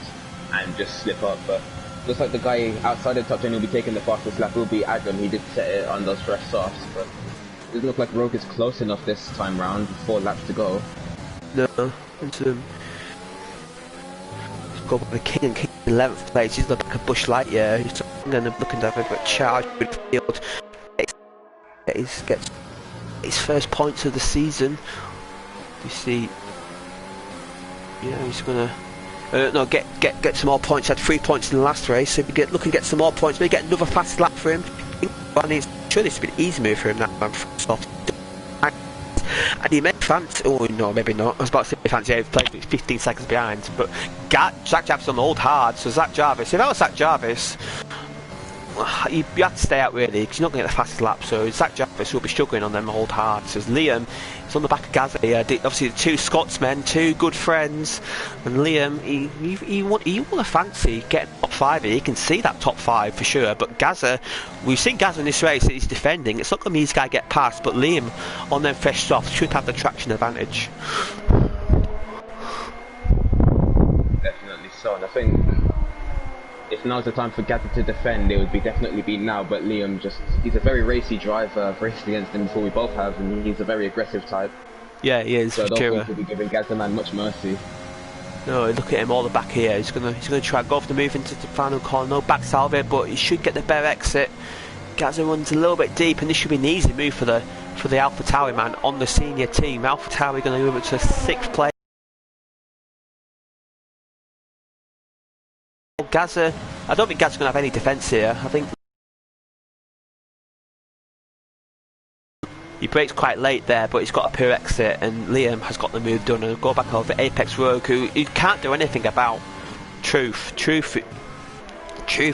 and just slip up. But looks like the guy outside the top 10 will be taking the fastest lap will be Adam. He did set it on those fresh softs, but it doesn't look like Rogue is close enough this time round. 4 laps to go. No, it's go by the King and King in 11th place. He's looking like a Bush Lightyear. He's looking to have a charge midfield. Gets his first points of the season. You see, yeah, he's gonna get some more points. He had 3 points in the last race. So if we looking to get some more points, maybe get another fast lap for him. And sure, this has been an easy move for him now. And he may fancy, oh no, maybe not. I was about to say fancy 8th place, but he's 15 seconds behind. But Zach Jarvis on the old hard, so Zach Jarvis, if that was Zach Jarvis, you have to stay out really, because you're not going to get the fastest lap. So Zach Jarvis will be struggling on them old hard. So Liam is on the back of Gaza here. Obviously the 2 Scotsmen, 2 good friends, and Liam, he want to fancy getting top 5 here. You can see that top 5 for sure. But Gaza, we've seen Gaza in this race. He's defending. It's not going to be this guy get past, but Liam on them fresh softs should have the traction advantage. Definitely so, and I think if now's the time for Gaza to defend, it would definitely be now. But Liam he's a very racy driver. I've raced against him before we both have, and he's a very aggressive type. Yeah, he is. So I don't think he'll be giving Gaza man much mercy. No, look at him all the back here. He's gonna try to go for the move into the final corner. No back salve, but he should get the better exit. Gaza runs a little bit deep, and this should be an easy move for the Alpha Tauri man on the senior team. Alpha Tauri going to move up to 6th place. Gaza, I don't think Gaza's going to have any defence here. I think he brakes quite late there, but he's got a poor exit, and Liam has got the move done. And go back over Apex Rogue, who he can't do anything about. Truth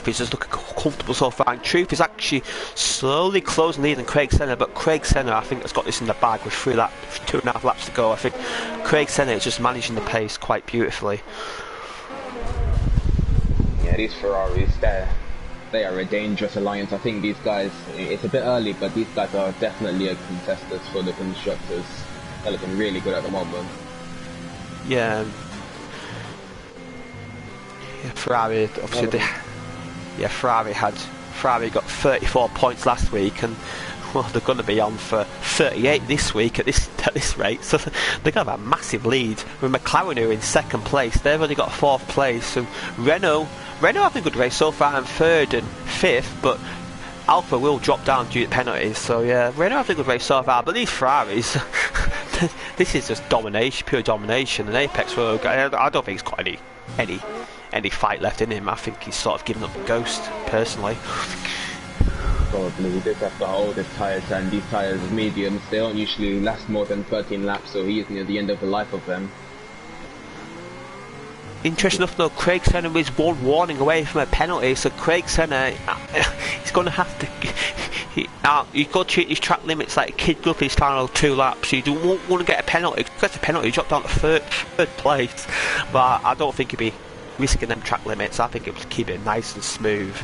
is just looking comfortable so far. And Truth is actually slowly closing lead than Craig Senna, but Craig Senna, I think, has got this in the bag with 2.5 laps to go. I think Craig Senna is just managing the pace quite beautifully. Yeah, these Ferraris, they are a dangerous alliance. I think these guys, it's a bit early, but these guys are definitely a contestants for the constructors. They're looking really good at the moment. Yeah, Ferrari, obviously, Ferrari got 34 points last week, and well, they're going to be on for 38 this week at this rate, so they're going to have a massive lead. With McLaren who are in 2nd place, they've only got 4th place, and Renault having a good race so far in 3rd and 5th, but Alpha will drop down due to penalties. So yeah, Renault having a good race so far, but these Ferraris, this is just domination, pure domination. And Apex Rogue, I don't think he's got any fight left in him. I think he's sort of given up the ghost, personally. Probably he does have to hold his tyres, and these tyres are mediums. They don't usually last more than 13 laps, so he is near the end of the life of them. Interesting enough though, Craig Senna is 1 warning away from a penalty, so Craig Senna, he's going to have to you've got to treat his track limits like a kid go for his final 2 laps. You don't want to get a penalty. If he gets a penalty, he dropped down to 3rd place, but I don't think he'd be risking them track limits. I think it would keep it nice and smooth.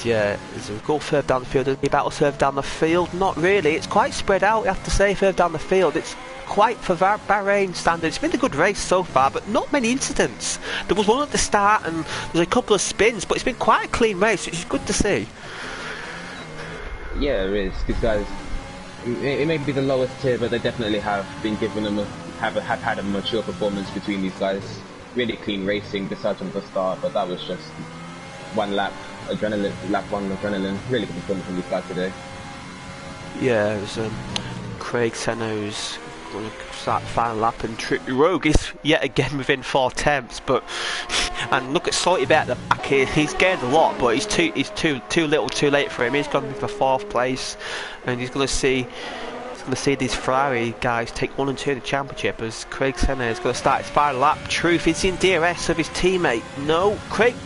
Yeah, is there a goal further down the field? Is he about to further down the field? Not really. It's quite spread out, you have to say, further down the field. It's quite, for Bahrain standards, it's been a good race so far, but not many incidents. There was one at the start and there's a couple of spins, but it's been quite a clean race, which is good to see. Yeah, it is. These guys, it may be the lowest tier, but they definitely have been given them have had a mature performance between these guys. Really clean racing, besides from the start, but that was just one lap adrenaline. Really good performance from these guys today. Yeah, it was Craig Senna's going to start the final lap, and Rogue is yet again within 4 attempts, but and look at Salty Bear at the back here. He's gained a lot, but he's too little, too late for him. He's gone for 4th place, and he's going to see these Ferrari guys take 1 and 2 in the championship as Craig Senna is going to start his final lap. Truth, is in DRS of his teammate. No,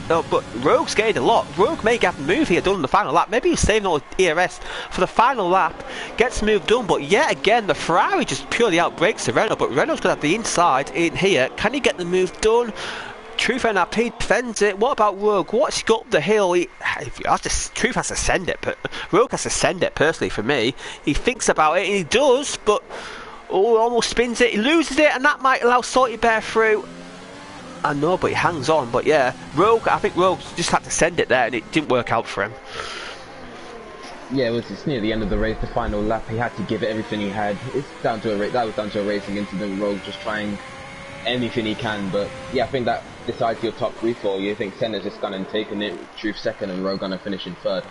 but Rogue's gained a lot. Rogue may get the move here done in the final lap. Maybe he's saving all the DRS for the final lap, gets the move done, but yet again the Ferrari just purely outbrakes the Renault, but Renault's going to have the inside in here. Can he get the move done? Truth NRP defends it. What about Rogue? What's he got up the hill? Truth has to send it, but Rogue has to send it personally for me. He thinks about it and he does, but almost spins it. He loses it, and that might allow Salty Bear through. I know, but he hangs on. But yeah, I think Rogue just had to send it there, and it didn't work out for him. Yeah, it's near the end of the race, the final lap. He had to give it everything he had. It's down to that was down to a racing incident. Rogue just trying anything he can, but yeah, I think that decides your top 3 for you. I think Senna's just gone and taken it, Truth 2nd, and Rogue gonna finish in 3rd.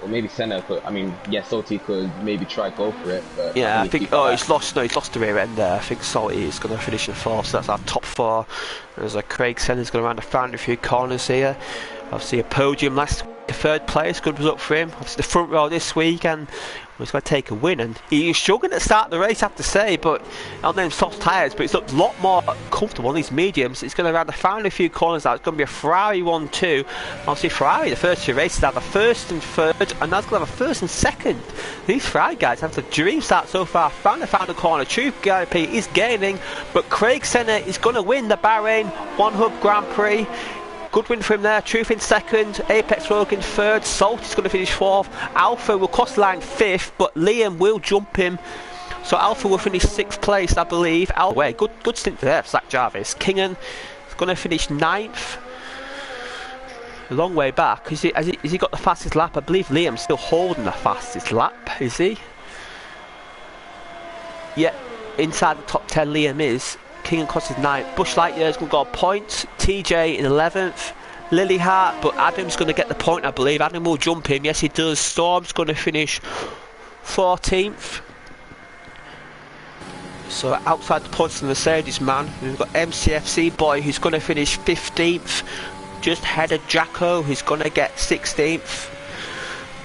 Or maybe Senna could, I mean, yeah, Salty could maybe go for it, but yeah, I think he's lost the rear end there. I think Salty is going to finish in 4th, so that's our top 4. There's Craig Senna's going to round the final few corners here. Obviously a podium last week, 3rd place, good result for him. Obviously the front row this week, and he's going to take a win, and he's struggling to start the race, I have to say, but on them soft tyres, but it's looked a lot more comfortable on these mediums. It's going to round the final few corners now. It's going to be a Ferrari 1-2. Obviously Ferrari, the first 2 races have a 1st and 3rd, and that's going to have a 1st and 2nd. These Ferrari guys have the dream start so far. Found the final corner. Truth GRP is gaining, but Craig Senna is going to win the Bahrain One Hub Grand Prix. Good win for him there. Truth in 2nd, Apex Rogue in 3rd, Salt is going to finish 4th, Alpha will cross the line 5th, but Liam will jump him, so Alpha will finish 6th place, I believe. Good stint there for Zach Jarvis. Kingan is going to finish 9th, a long way back. Has he got the fastest lap? I believe Liam's still holding the fastest lap, is he? Yeah, inside the top 10 Liam is. King cost his 9th. Bush Lightyear's going to go points. TJ in 11th. Lily Hart, but Adam's going to get the point, I believe. Adam will jump him. Yes, he does. Storm's going to finish 14th. So outside the points of the Mercedes man, we've got MCFC Boy, who's going to finish 15th. Just ahead of Jacko, who's going to get 16th.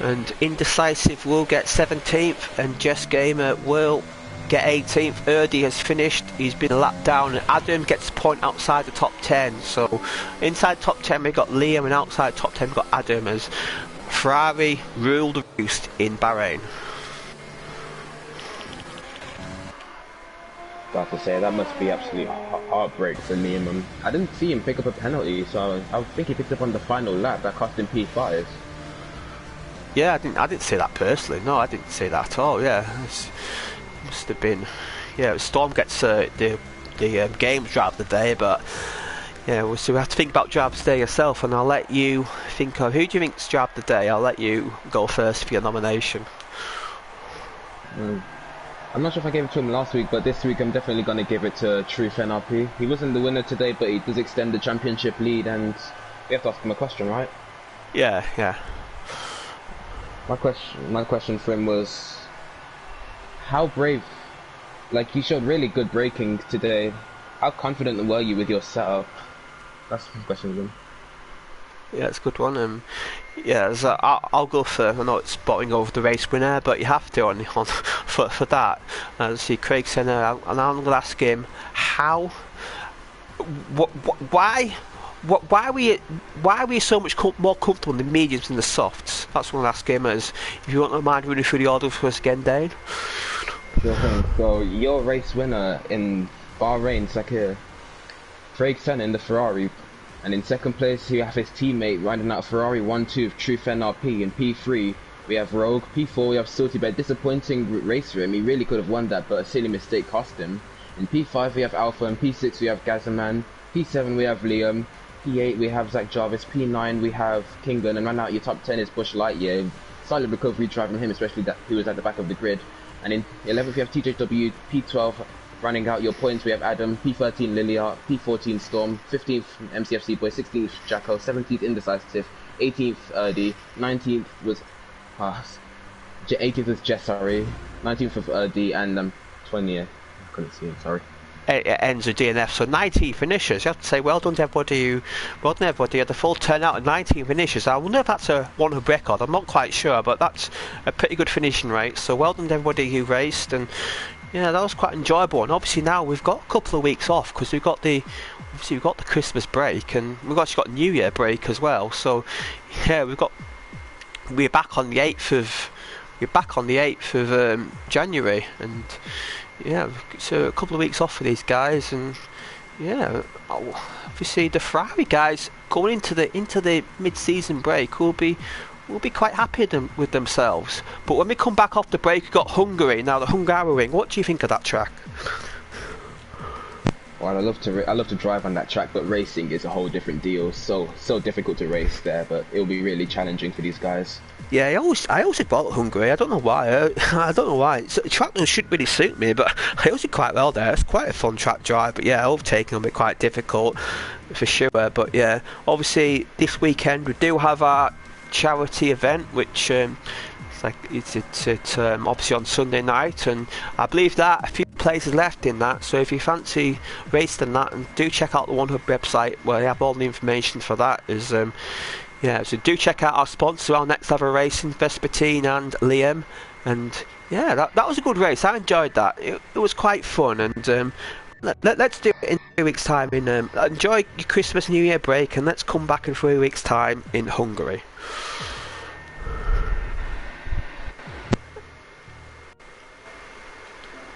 And Indecisive will get 17th. And Jess Gamer will get 18th. Erdy has finished, he's been a lap down, and Adam gets a point outside the top 10. So inside top 10 we've got Liam, and outside top 10 we've got Adam, as Ferrari ruled the roost in Bahrain. Got to say, that must be absolute heartbreak for Liam. I didn't see him pick up a penalty, so I think he picked up on the final lap. That cost him P5. Yeah, I didn't see that personally. No, I didn't see that at all. Yeah, must have been. Yeah, Storm gets the games drive of the day, but yeah, so we have to think about drive of the day yourself, and I'll let you think of who do you think's drive of the day. I'll let you go first for your nomination. I'm not sure if I gave it to him last week, but this week I'm definitely going to give it to Truth NRP. He wasn't the winner today, but he does extend the championship lead, and we have to ask him a question, right? Yeah. My question for him was, how brave, like you showed really good braking today, how confident were you with your setup? That's my question to him. Yeah, it's a good one. Yeah, so I'll go first. I know it's spotting over the race winner, but you have to on for that. See, Craig Senna, and I'm going to ask him why are we so much more comfortable in the mediums than the softs? That's what I'm going to ask him. As if you want to mind running through the order for us again, Dane. Sure thing. So your race winner in Bahrain, Sahkir, Craig Senna in the Ferrari. And in second place, you have his teammate riding out Ferrari 1-2 of Truth NRP. In P3, we have Rogue. P4, we have Silty. Disappointing race for him. He really could have won that, but a silly mistake cost him. In P5, we have Alpha. In P6, we have Gazaman. P7, we have Liam. P8, we have Zach Jarvis. P9, we have Kingan. And right now, your top 10 is Bush Lightyear. Solid recovery drive from him, especially that he was at the back of the grid. And in 11th, we have TJW. P12, running out your points, we have Adam. P13, Liliart. P14, Storm. 15th, MCFC Boy. 16th, Jacko. 17th, Indecisive. 18th, Erdy. 19th was 18th was Jess, sorry. 19th of Erdy, and 20th. I couldn't see him, sorry. It ends with DNF, so 19 finishes. You have to say well done to everybody. Well done everybody. Had the full turnout of 19 finishes. I wonder if that's a one-hub record. I'm not quite sure, but that's a pretty good finishing rate. So well done to everybody who raced, and yeah, that was quite enjoyable. And obviously now we've got a couple of weeks off because we've got the Christmas break, and we've actually got New Year break as well. So yeah, we're back on the 8th of January, and yeah, so a couple of weeks off for these guys, and yeah, obviously the Ferrari guys going into the mid-season break will be quite happy with themselves. But when we come back off the break, we've got Hungary now. The Hungaroring. What do you think of that track? Well, I love to drive on that track, but racing is a whole different deal. So difficult to race there, but it'll be really challenging for these guys. Yeah, I always thought Hungary. I don't know why. I don't know why. So, the track shouldn't really suit me, but I always did quite well there. It's quite a fun track drive, but yeah, overtaking will be quite difficult for sure. But yeah, obviously this weekend we do have our charity event, which it's obviously on Sunday night, and I believe that a few places left in that. So if you fancy racing that, and do check out the One Hub website where they have all the information for that. Yeah, so do check out our sponsor, our Next Level Racing, Vespertine and Liam. And yeah, that was a good race. I enjoyed that. It was quite fun, and let's do it in 3 weeks' time. Enjoy your Christmas New Year break, and let's come back in 3 weeks' time in Hungary.